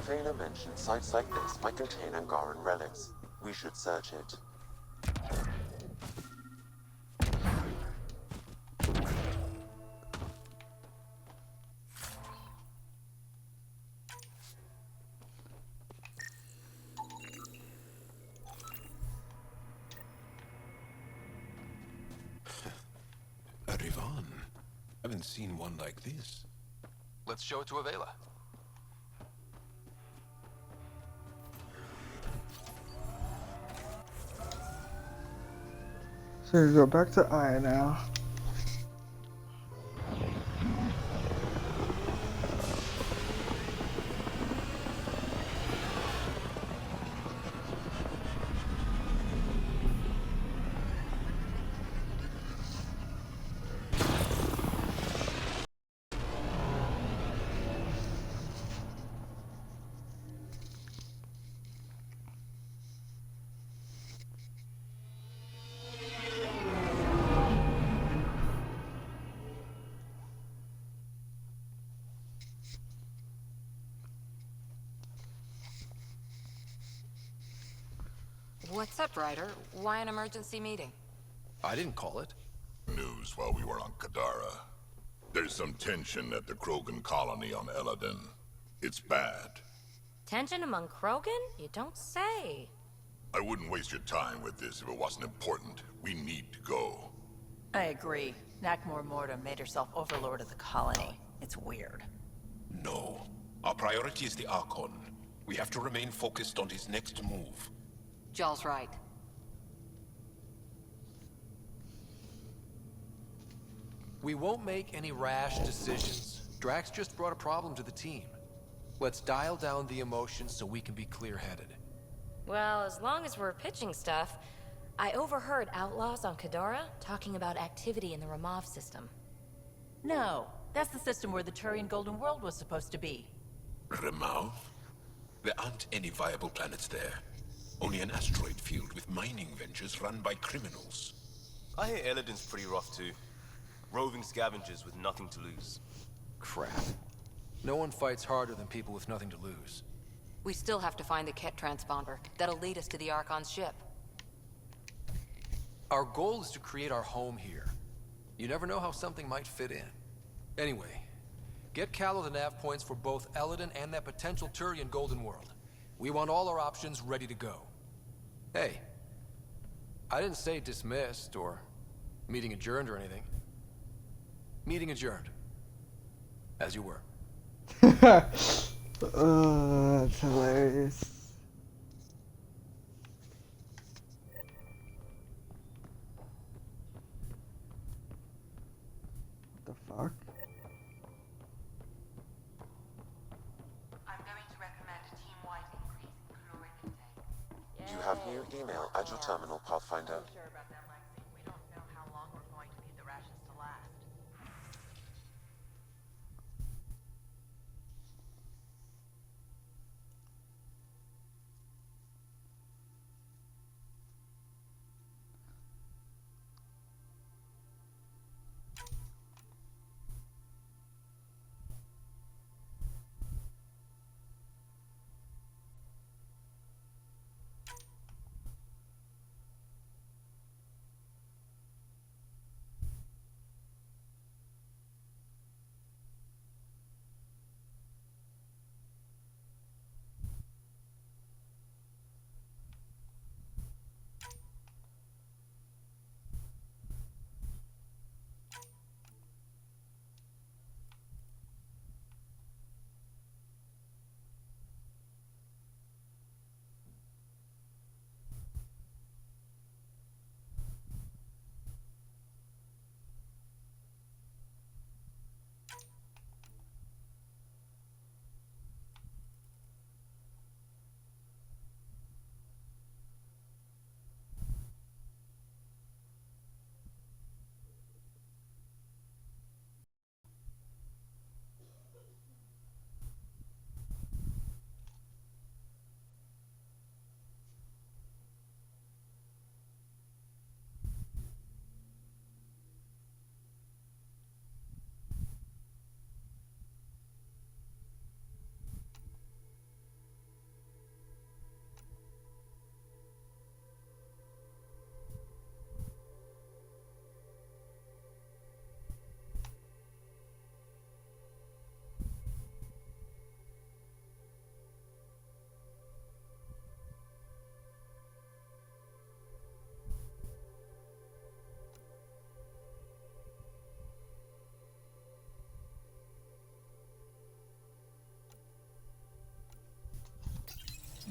Trainer mentioned sites like this might contain Angaran relics. We should search it. A Rivan. Haven't seen one like this. Let's show it to Avela. So we go back to Aya now. What's up, Ryder? Why an emergency meeting? I didn't call it. News while we were on Kadara. There's some tension at the Krogan colony on Eladin. It's bad. Tension among Krogan? You don't say. I wouldn't waste your time with this if it wasn't important. We need to go. I agree. Nakmor Morta made herself overlord of the colony. It's weird. No. Our priority is the Archon. We have to remain focused on his next move. Jall's right. We won't make any rash decisions. Drax just brought a problem to the team. Let's dial down the emotions so we can be clear-headed. Well, as long as we're pitching stuff, I overheard outlaws on Kadara talking about activity in the Ramov system. No, that's the system where the Turian Golden World was supposed to be. Remav? There aren't any viable planets there. Only an asteroid field with mining ventures run by criminals. I hear Eladin's pretty rough too. Roving scavengers with nothing to lose. Crap. No one fights harder than people with nothing to lose. We still have to find the Ket transponder. That'll lead us to the Archon's ship. Our goal is to create our home here. You never know how something might fit in. Anyway, get Callow the nav points for both Eladin and that potential Turian Golden World. We want all our options ready to go. Hey, I didn't say dismissed or meeting adjourned or anything. Meeting adjourned. As you were. Oh, that's hilarious. What the fuck? I'm going to recommend a team-wide increase in caloric intake. You have new email at your terminal, Pathfinder. Sure about that, Lexi. We don't know how long we're going to need the rations to last.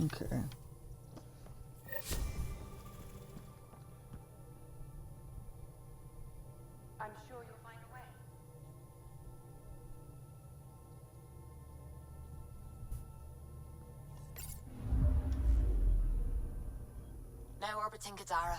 Okay. I'm sure you'll find a way. Now orbiting Kadara.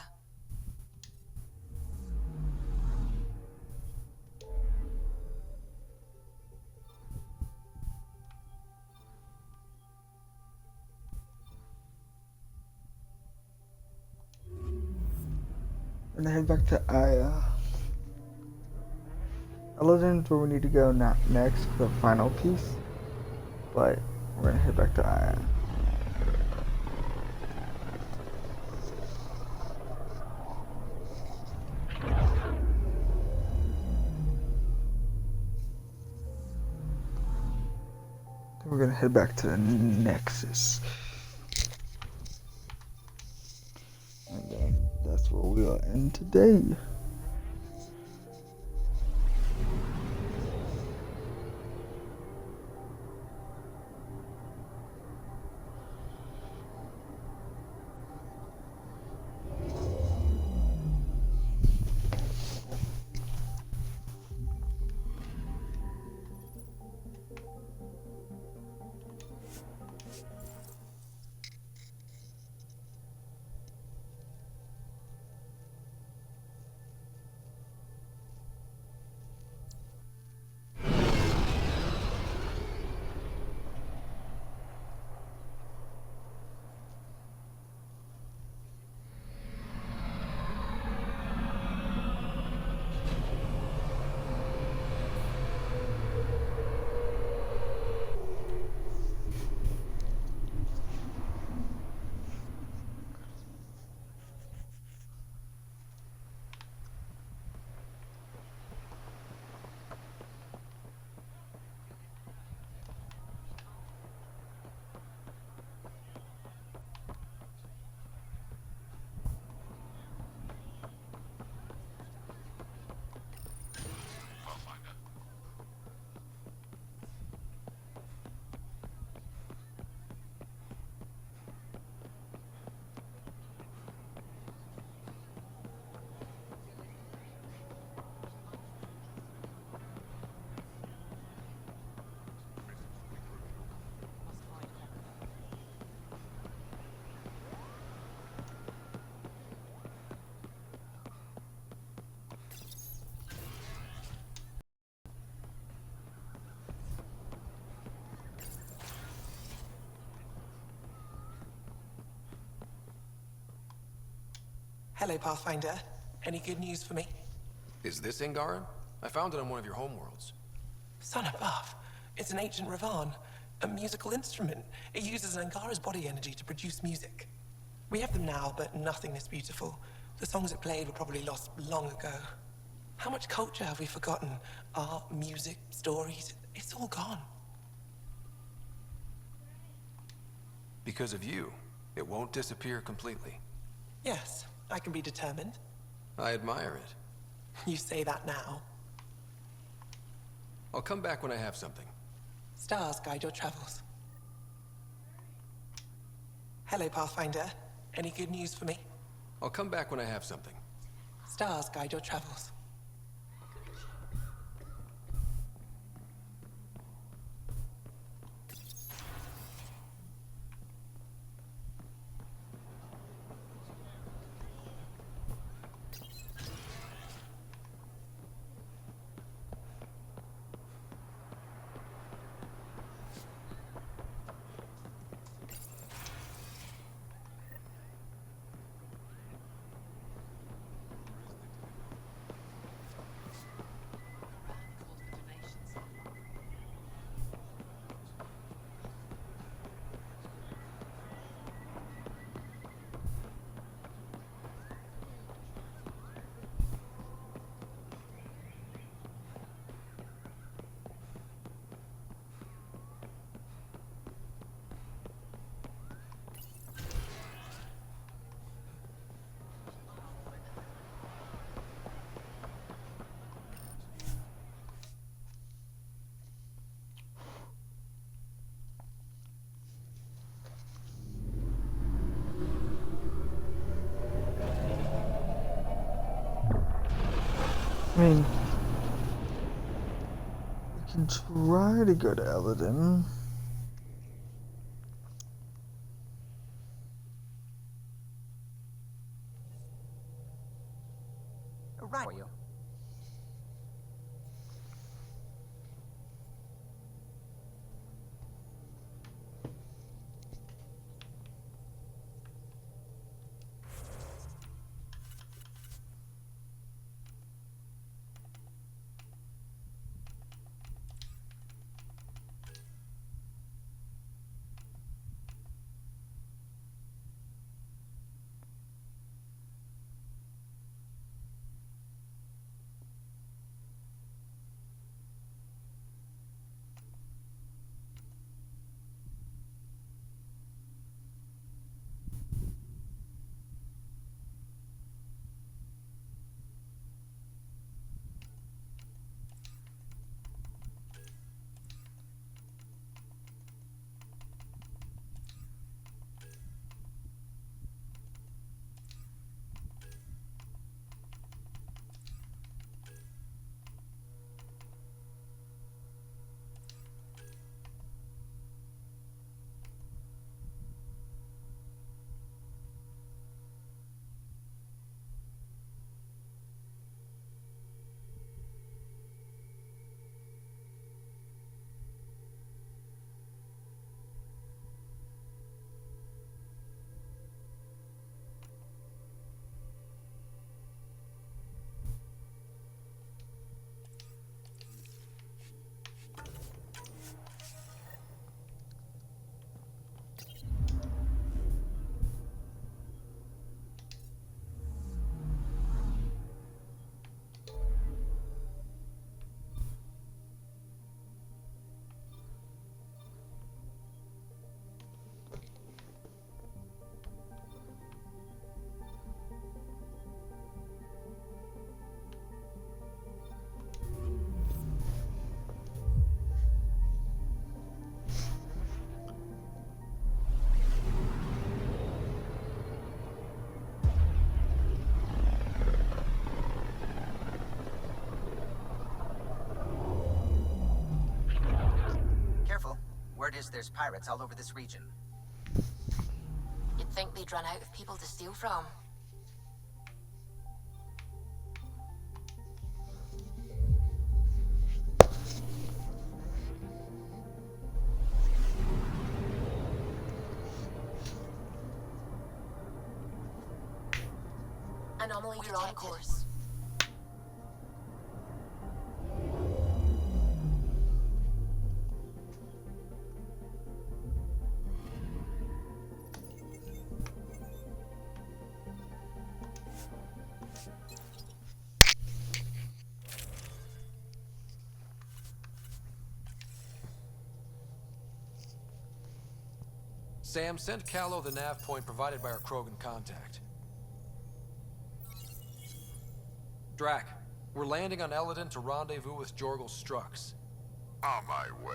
And then head back to Aya. Aladdin's where we need to go next for the final piece. But we're gonna head back to Aya. Then we're gonna head back to the Nexus. And then that's where we'll end today. Hello, Pathfinder. Any good news for me? Is this Angaran? I found it on one of your homeworlds. Son above. It's an ancient Ravan. A musical instrument. It uses Angara's body energy to produce music. We have them now, but nothing this beautiful. The songs it played were probably lost long ago. How much culture have we forgotten? Art, music, stories. It's all gone. Because of you, it won't disappear completely. Yes, I can be determined. I admire it. You say that now. I'll come back when I have something. Stars guide your travels. Hello, Pathfinder. Any good news for me? I'll come back when I have something. Stars guide your travels. I mean, we can try to go to Eladin. Right for you. Careful. Word is there's pirates all over this region. You'd think they'd run out of people to steal from. Anomaly detected. We're on course. Sam, send Callow the nav point provided by our Krogan contact. Drac, we're landing on Eladin to rendezvous with Jorgel Strux. On my way.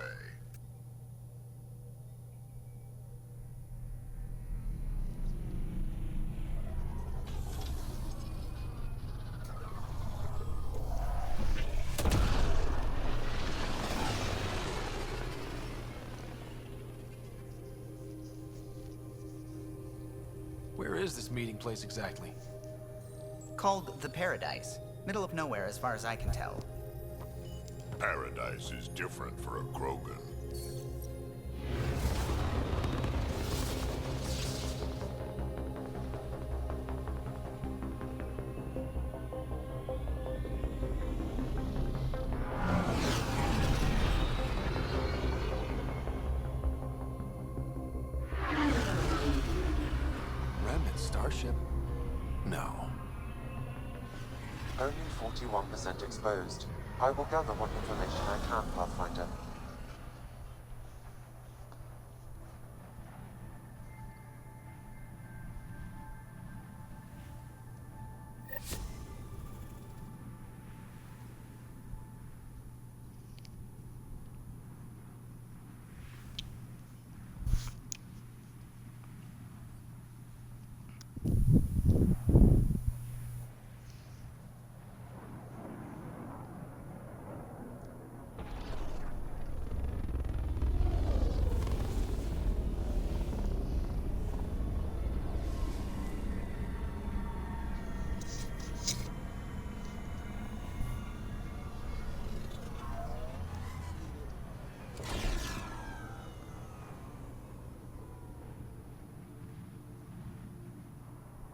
Where is this meeting place exactly? Called the Paradise. Middle of nowhere as far as I can tell. Paradise is different for a Krogan. Remnant starship? No. Only 41% exposed. I will gather what information I can, Pathfinder.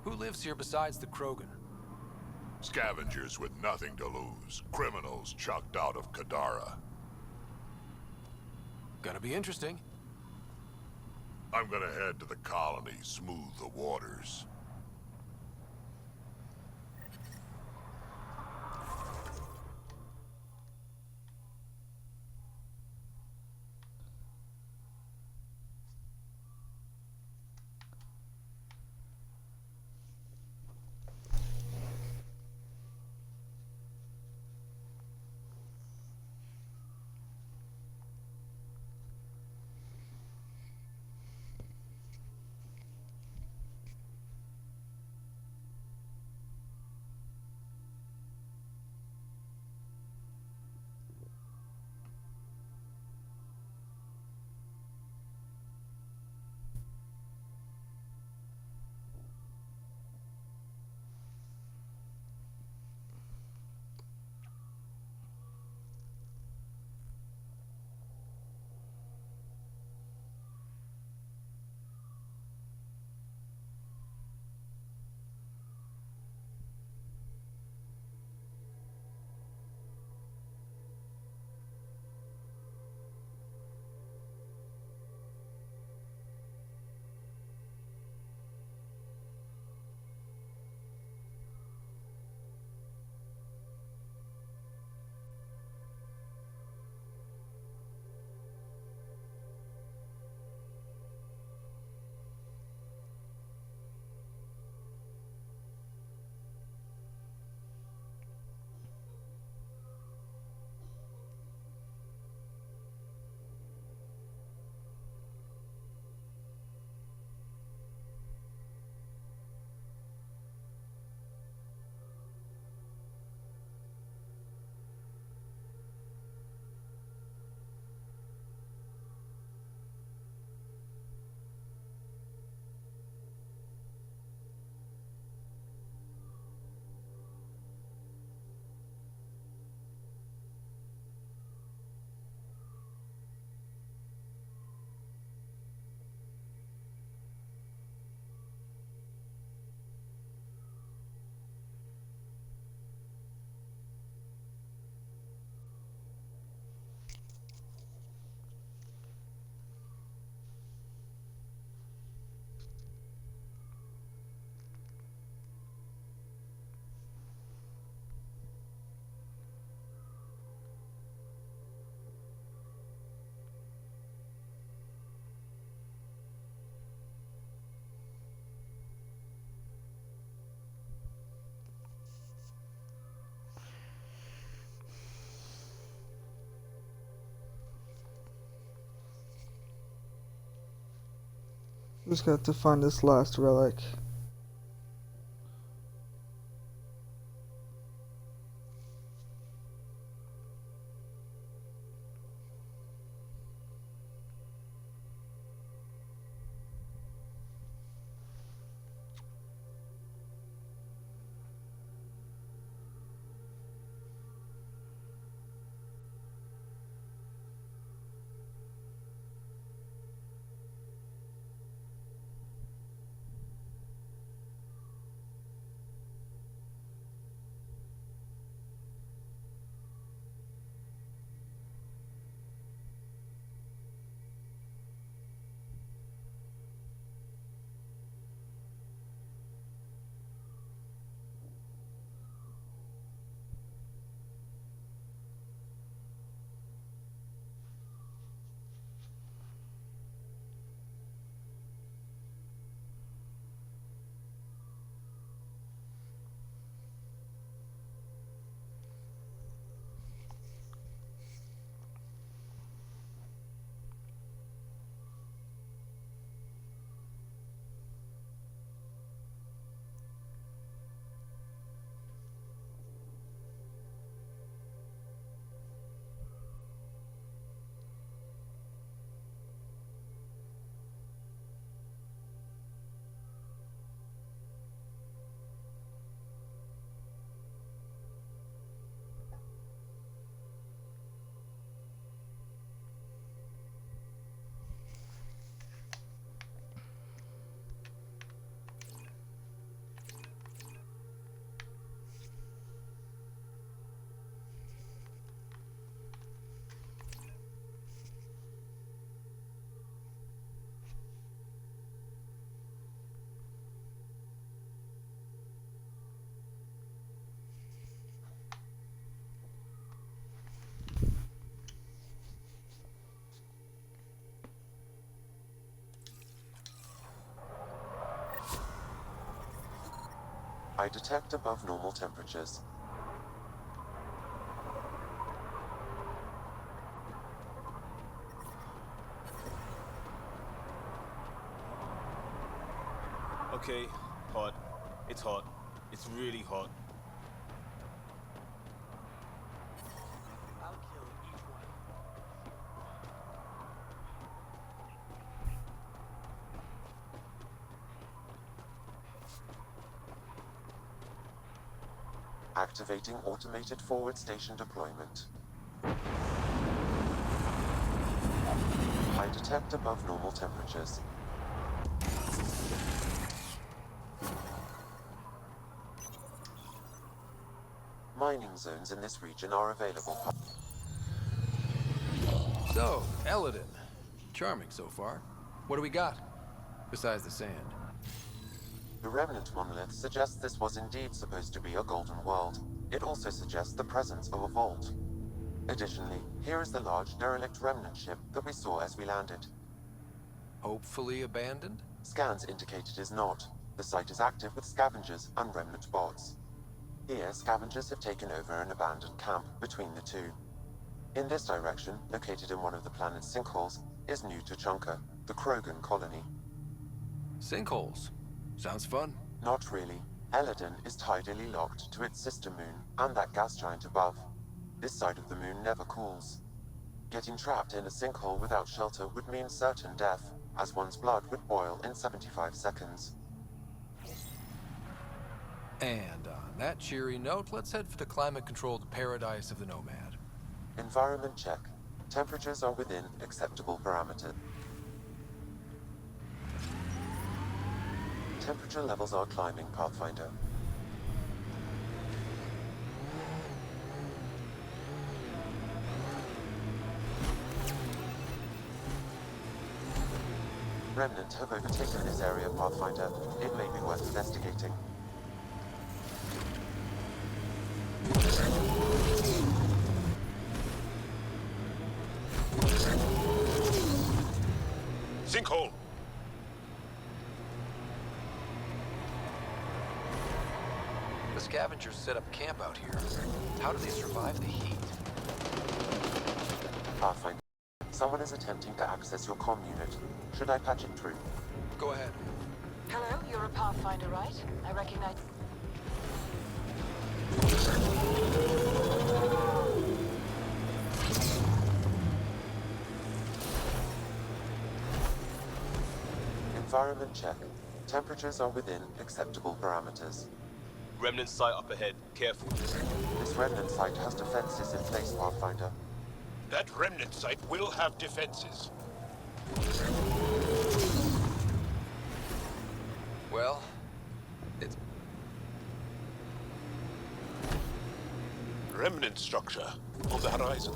Who lives here besides the Krogan? Scavengers with nothing to lose. Criminals chucked out of Kadara. Gonna be interesting. I'm gonna head to the colony, smooth the waters. Just got to find this last relic. I detect above normal temperatures. Okay, hot. It's hot. It's really hot. Activating automated forward station deployment. I detect above normal temperatures. Mining zones in this region are available. So, Eladin. Charming so far. What do we got? Besides the sand. The remnant monolith suggests this was indeed supposed to be a golden world. It also suggests the presence of a vault. Additionally, here is the large derelict remnant ship that we saw as we landed. Hopefully abandoned? Scans indicate it is not. The site is active with scavengers and remnant bots. Here, scavengers have taken over an abandoned camp between the two. In this direction, located in one of the planet's sinkholes, is New Tuchanka, the Krogan colony. Sinkholes? Sounds fun. Not really. Eladin is tidally locked to its sister moon and that gas giant above. This side of the moon never cools. Getting trapped in a sinkhole without shelter would mean certain death, as one's blood would boil in 75 seconds. And on that cheery note, let's head for the climate-controlled paradise of the Nomad. Environment check. Temperatures are within acceptable parameters. Temperature levels are climbing, Pathfinder. Remnant have overtaken this area, Pathfinder. It may be worth investigating. Sinkhole! The scavengers set up camp out here. How do they survive the heat? Pathfinder, someone is attempting to access your comm unit. Should I patch it through? Go ahead. Hello, you're a Pathfinder, right? I recognize... Environment check. Temperatures are within acceptable parameters. Remnant site up ahead. Careful. This remnant site has defenses in place, Pathfinder. That remnant site will have defenses. Well, it's... Remnant structure on the horizon.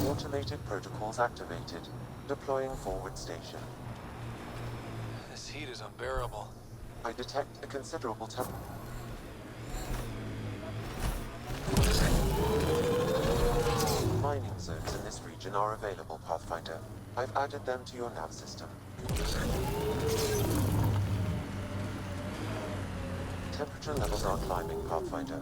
Automated protocols activated. Deploying forward station. This heat is unbearable. I detect a considerable Mining zones in this region are available, Pathfinder. I've added them to your nav system. Temperature levels are climbing, Pathfinder.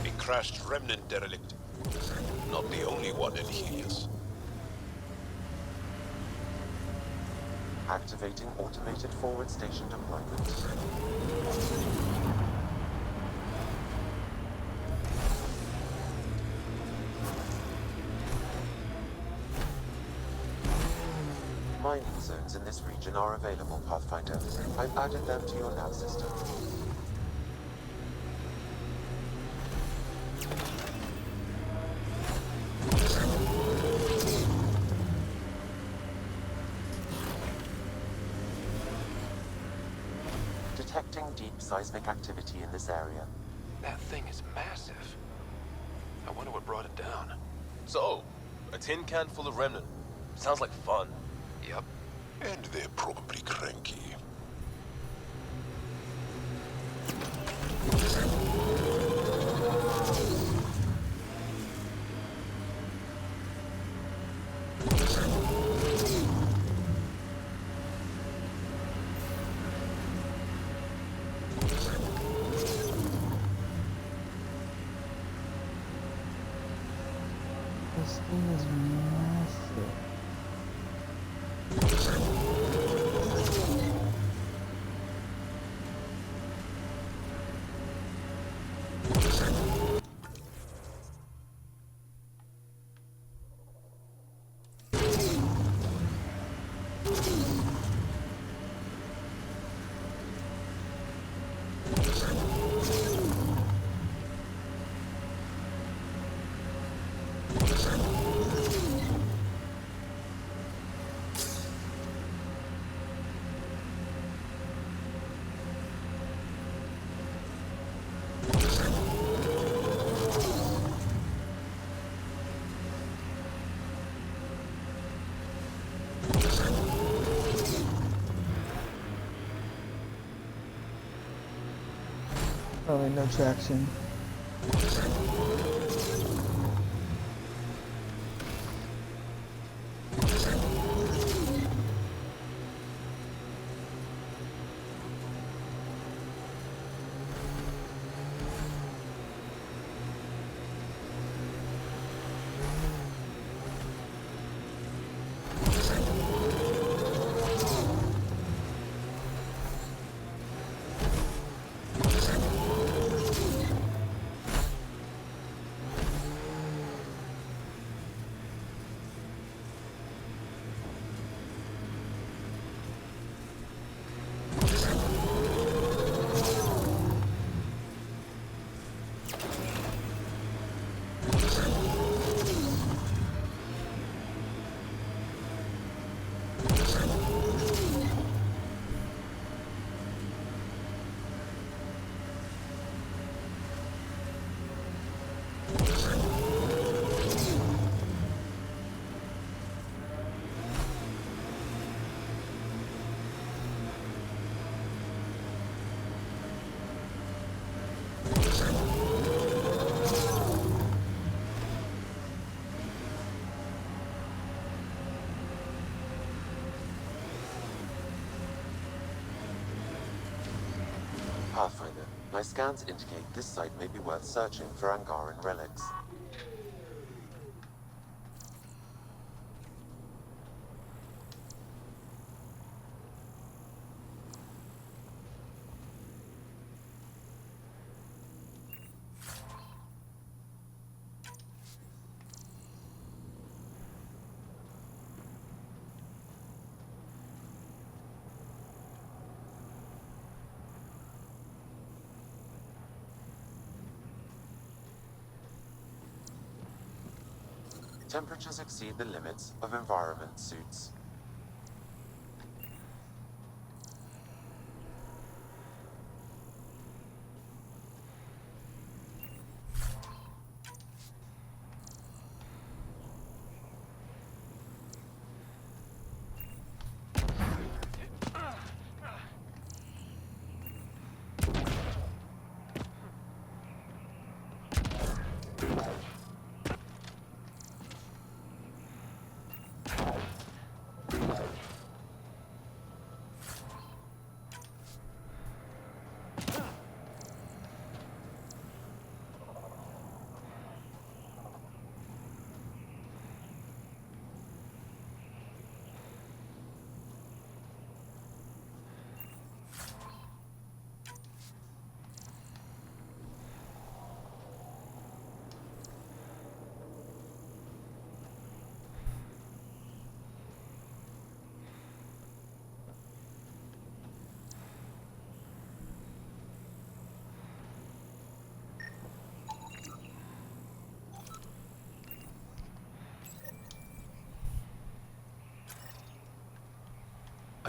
A crashed remnant derelict. Not the only one in Helios. Activating automated forward station deployment. mining zones in this region are available, Pathfinder. I've added them to your nav system. Detecting deep seismic activity in this area. That thing is massive. I wonder what brought it down. So, a tin can full of remnant. Sounds like fun. Yep. And they're probably cranky. This thing is massive. Probably no traction. Pathfinder, my scans indicate this site may be worth searching for Angaran relics. Temperatures exceed the limits of environment suits.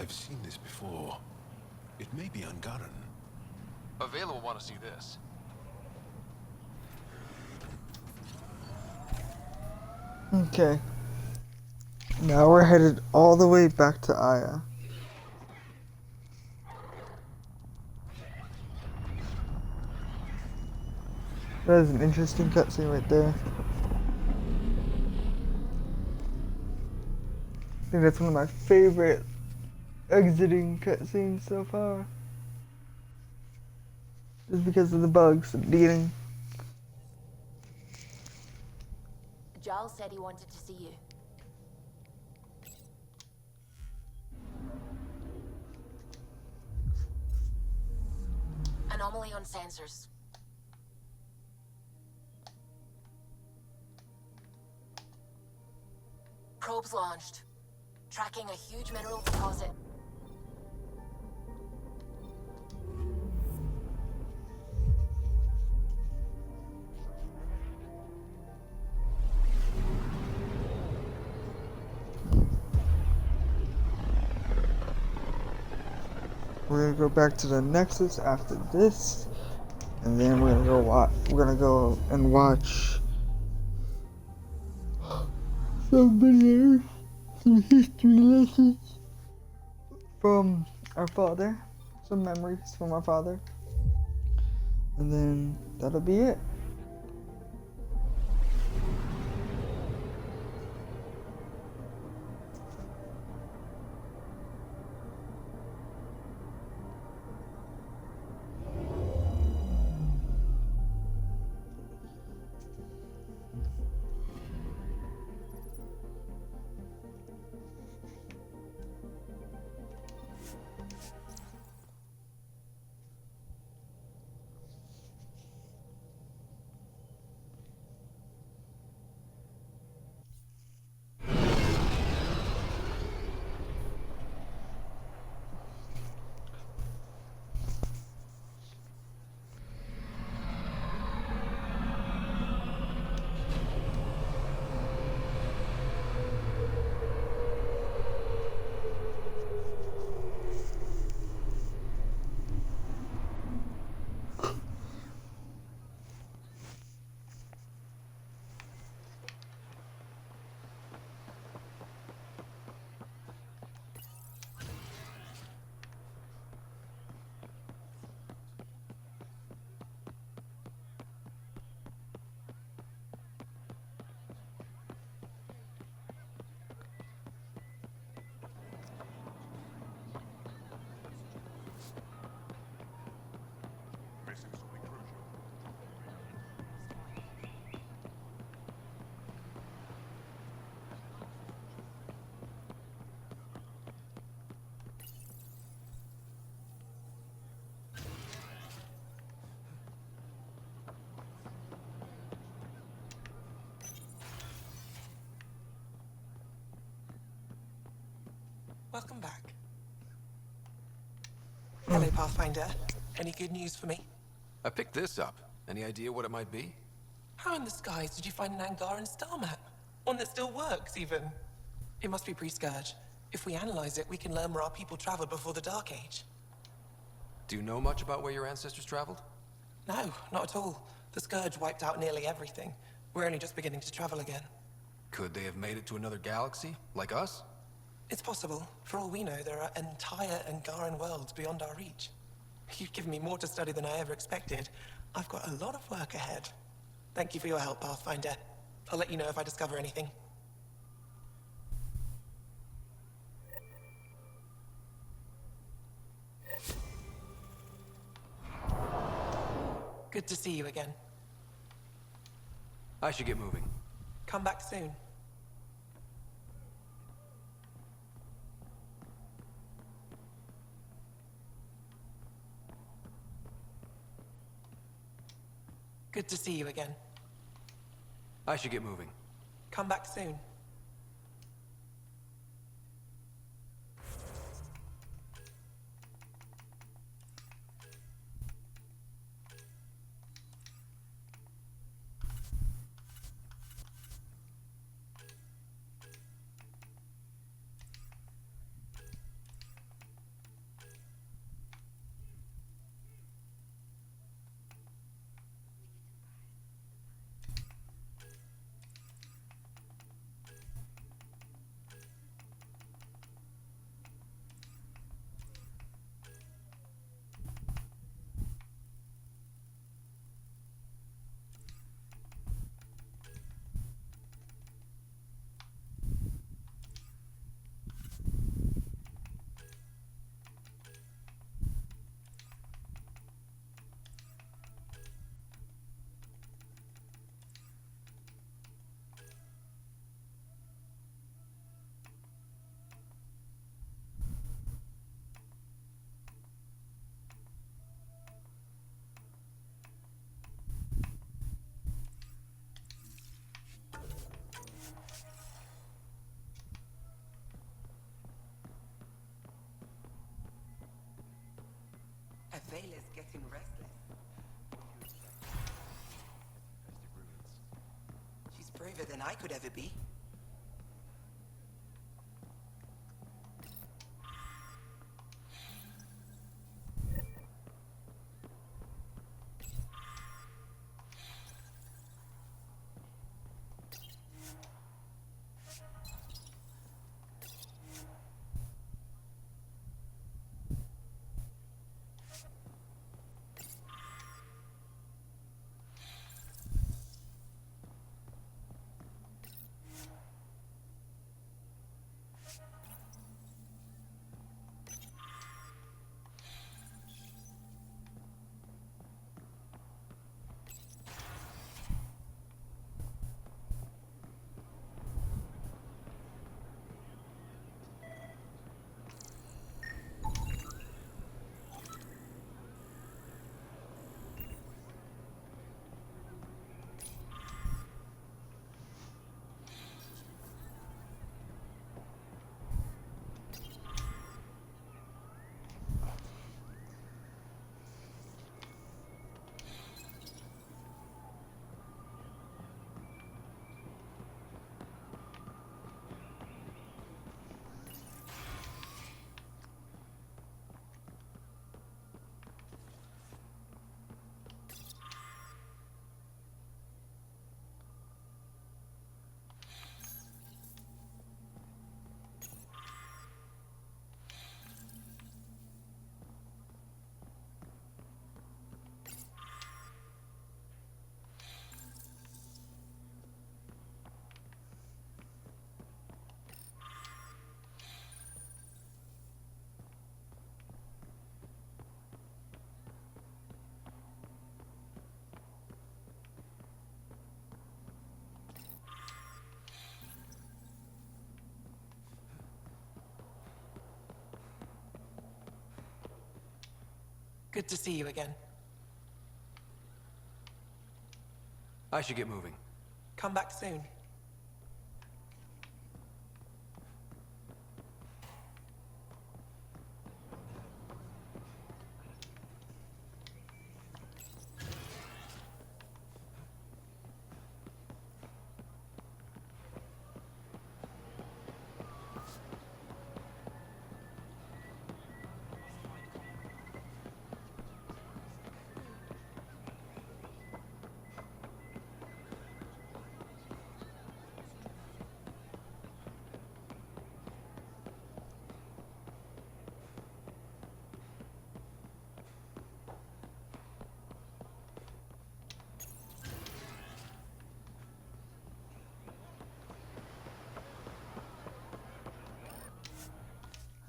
I've seen this before. It may be Angaran. Avela will want to see this. Okay. Now we're headed all the way back to Aya. That is an interesting cutscene right there. I think that's one of my favorite exiting cutscenes so far. Just because of the bugs at the beginning. Giles said he wanted to see you. Anomaly on sensors. Probes launched. Tracking a huge mineral deposit. We're gonna go back to the Nexus after this, and then we're gonna go and watch some videos, some history lessons from our father, some memories from our father, and then that'll be it. Welcome back. Hello, Pathfinder. Any good news for me? I picked this up. Any idea what it might be? How in the skies did you find an Angaran star map? One that still works, even. It must be pre-Scourge. If we analyze it, we can learn where our people traveled before the Dark Age. Do you know much about where your ancestors traveled? No, not at all. The Scourge wiped out nearly everything. We're only just beginning to travel again. Could they have made it to another galaxy, like us? It's possible. For all we know, there are entire Angaran worlds beyond our reach. You've given me more to study than I ever expected. I've got a lot of work ahead. Thank you for your help, Pathfinder. I'll let you know if I discover anything. Good to see you again. I should get moving. Come back soon. Good to see you again. I should get moving. Come back soon. Avela's getting restless. She's braver than I could ever be. Good to see you again. I should get moving. Come back soon.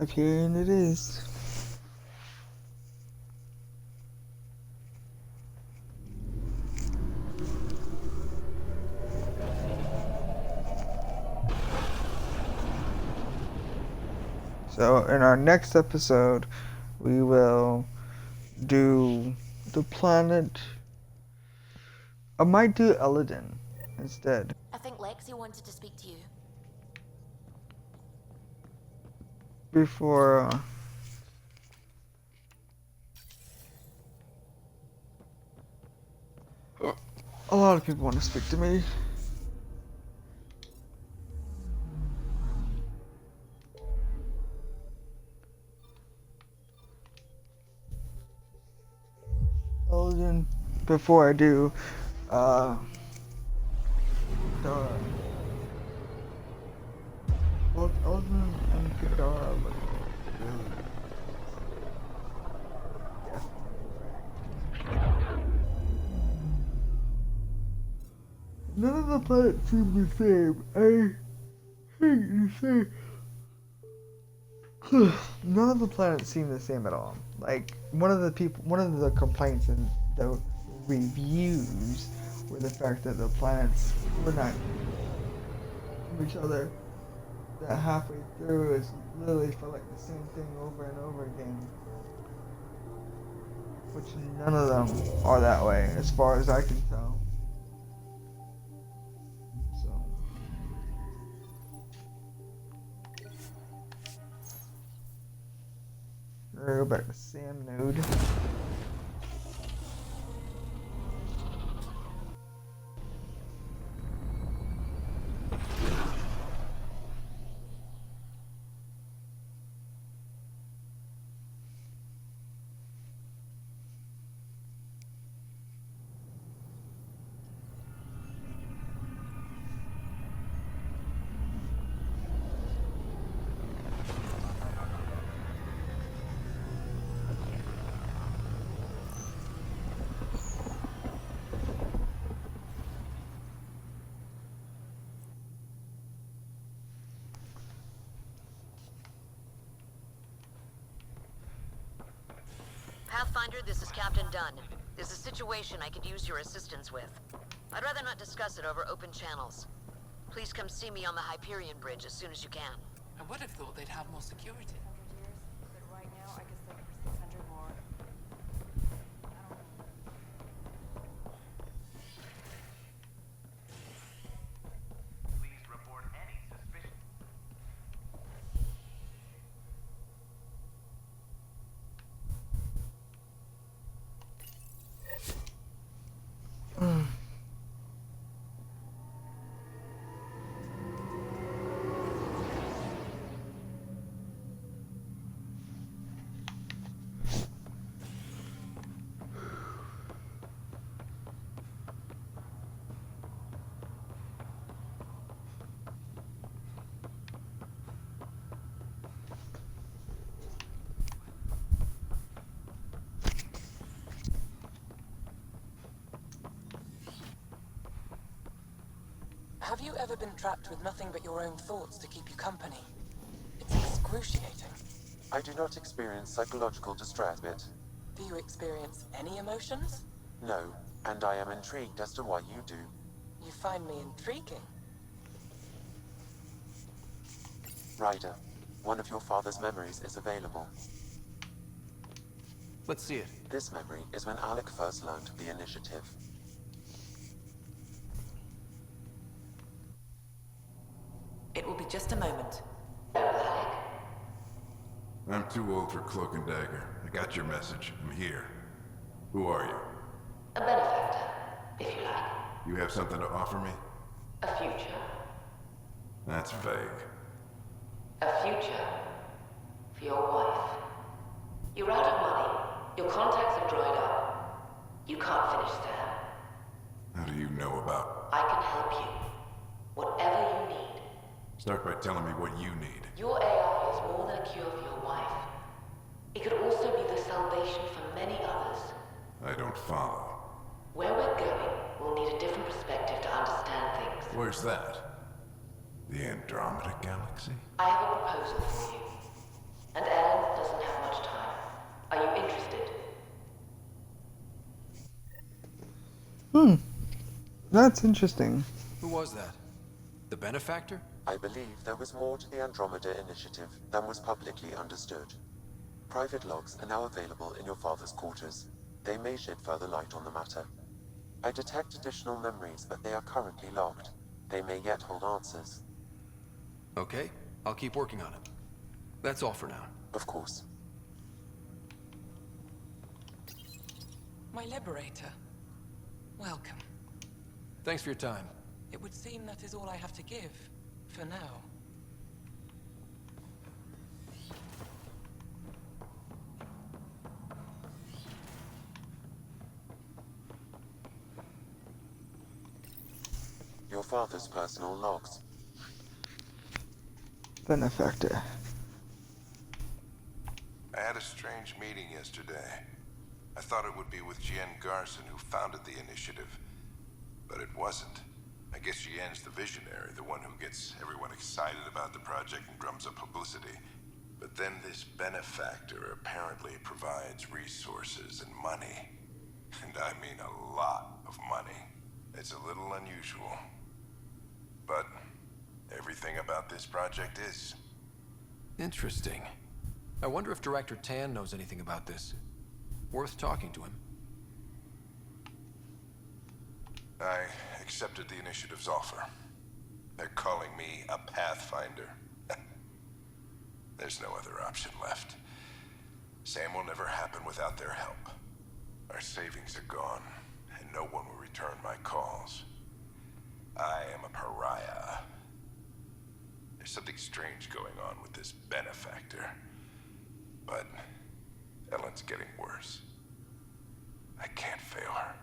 Okay, and it is. So in our next episode, we will do the planet. I might do Eladin instead. I think Lexi wanted to speak to you. Before a lot of people want to speak to me. Eladin, before I do the both Eldrin and Kadara look really none of the planets seem the same. I hate to say none of the planets seem the same at all. Like one of the complaints in the reviews were the fact that the planets were not from each other. That halfway through it literally felt like the same thing over and over again. Which none of them are that way, as far as I can tell. So we're gonna go back to Sam Node. Pathfinder, this is Captain Dunn. There's a situation I could use your assistance with. I'd rather not discuss it over open channels. Please come see me on the Hyperion Bridge as soon as you can. I would have thought they'd have more security. Have you ever been trapped with nothing but your own thoughts to keep you company? It's excruciating. I do not experience psychological distress bit. Do you experience any emotions? No, and I am intrigued as to why you do. You find me intriguing. Ryder, one of your father's memories is available. Let's see it. This memory is when Alec first learned of the initiative. It will be just a moment. I'm too old for Cloak and Dagger. I got your message. I'm here. Who are you? A benefactor, if you like. You have something to offer me? A future. That's vague. A future. For your wife. You're out of money. Your contacts have dried up. You can't finish Sam. How do you know about? I can help you. Whatever you need. Start by telling me what you need. Your AI is more than a cure for your wife. It could also be the salvation for many others. I don't follow. Where we're going, we'll need a different perspective to understand things. Where's that? The Andromeda Galaxy? I have a proposal for you. And Ellen doesn't have much time. Are you interested? That's interesting. Who was that? The benefactor? I believe there was more to the Andromeda initiative than was publicly understood. Private logs are now available in your father's quarters. They may shed further light on the matter. I detect additional memories, but they are currently logged. They may yet hold answers. Okay, I'll keep working on it. That's all for now. Of course. My liberator. Welcome. Thanks for your time. It would seem that is all I have to give, for now. Your father's personal logs. Benefactor. I had a strange meeting yesterday. I thought it would be with Jian Garson, who founded the initiative. But it wasn't. I guess Jian's the visionary, the one who gets everyone excited about the project and drums up publicity. But then this benefactor apparently provides resources and money. And I mean a lot of money. It's a little unusual. But everything about this project is. Interesting. I wonder if Director Tan knows anything about this. Worth talking to him. I accepted the initiative's offer. They're calling me a Pathfinder. There's no other option left. Sam will never happen without their help. Our savings are gone, and no one will return my calls. I am a pariah. There's something strange going on with this benefactor. But Ellen's getting worse. I can't fail her.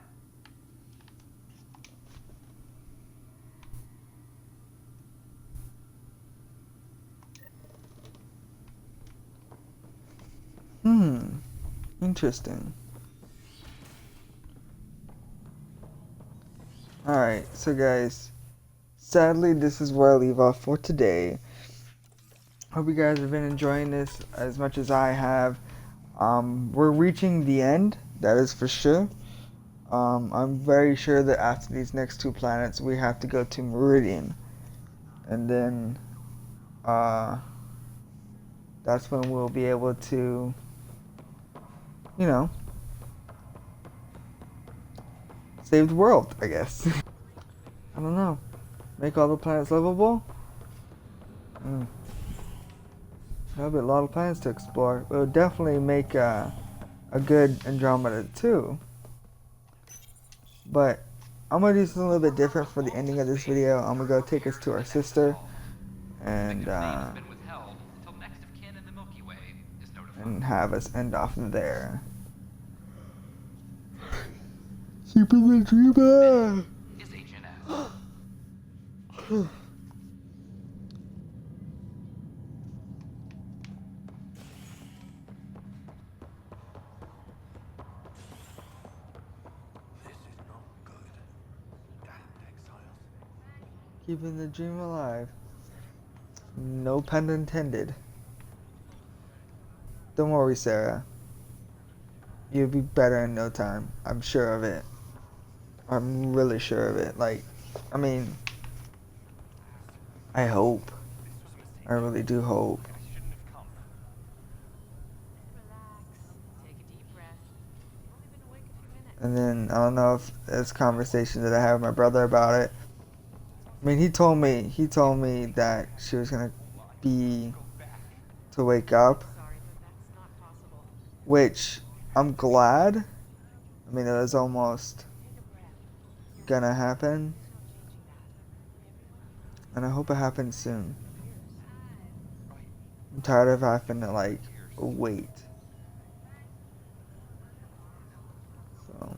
Interesting. Alright, so guys, sadly this is where I leave off for today. Hope you guys have been enjoying this as much as I have. We're reaching the end, that is for sure. I'm very sure that after these next 2 planets, we have to go to Meridian. And then, that's when we'll be able to, you know, save the world, I guess. I don't know. Make all the planets livable? That'll be a lot of planets to explore. It would definitely make a good Andromeda too. But I'm gonna do something a little bit different for the ending of this video. I'm gonna go take us to our sister and have us end off there. Keeping the dream on. Keeping the dream alive. No pun intended. Don't worry, Sarah. You'll be better in no time. I'm sure of it. I'm really sure of it. Like, I mean, I hope. I really do hope. And then, I don't know if it's conversation that I have with my brother about it. I mean, he told me that she was gonna be to wake up, which I'm glad. I mean, it was almost gonna happen, and I hope it happens soon. I'm tired of having to like wait. So,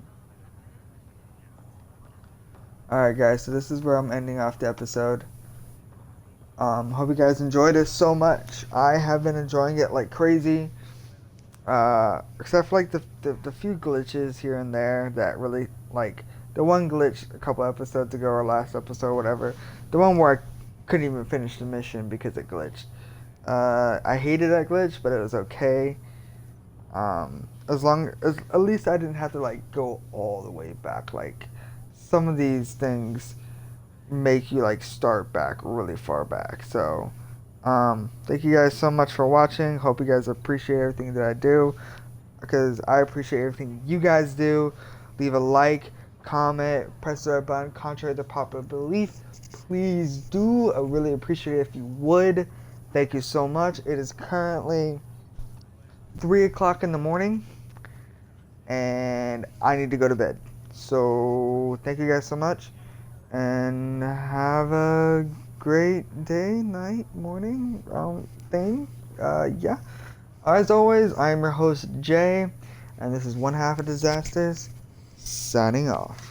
alright guys, so this is where I'm ending off the episode. Hope you guys enjoyed it so much. I have been enjoying it like crazy. Except for like the few glitches here and there that really, like the one glitch a couple episodes ago or last episode or whatever. The one where I couldn't even finish the mission because it glitched. I hated that glitch, but it was okay. As long as at least I didn't have to like go all the way back. Like some of these things make you like start back really far back. So thank you guys so much for watching. Hope you guys appreciate everything that I do, because I appreciate everything you guys do. Leave a like, comment, press the red button. Contrary to popular belief, please do. I really appreciate it if you would. Thank you so much. It is currently 3 o'clock in the morning and I need to go to bed. So thank you guys so much and have a great day, night, morning, thing. Yeah. As always, I'm your host Jay, and this is One Half of Disasters, signing off.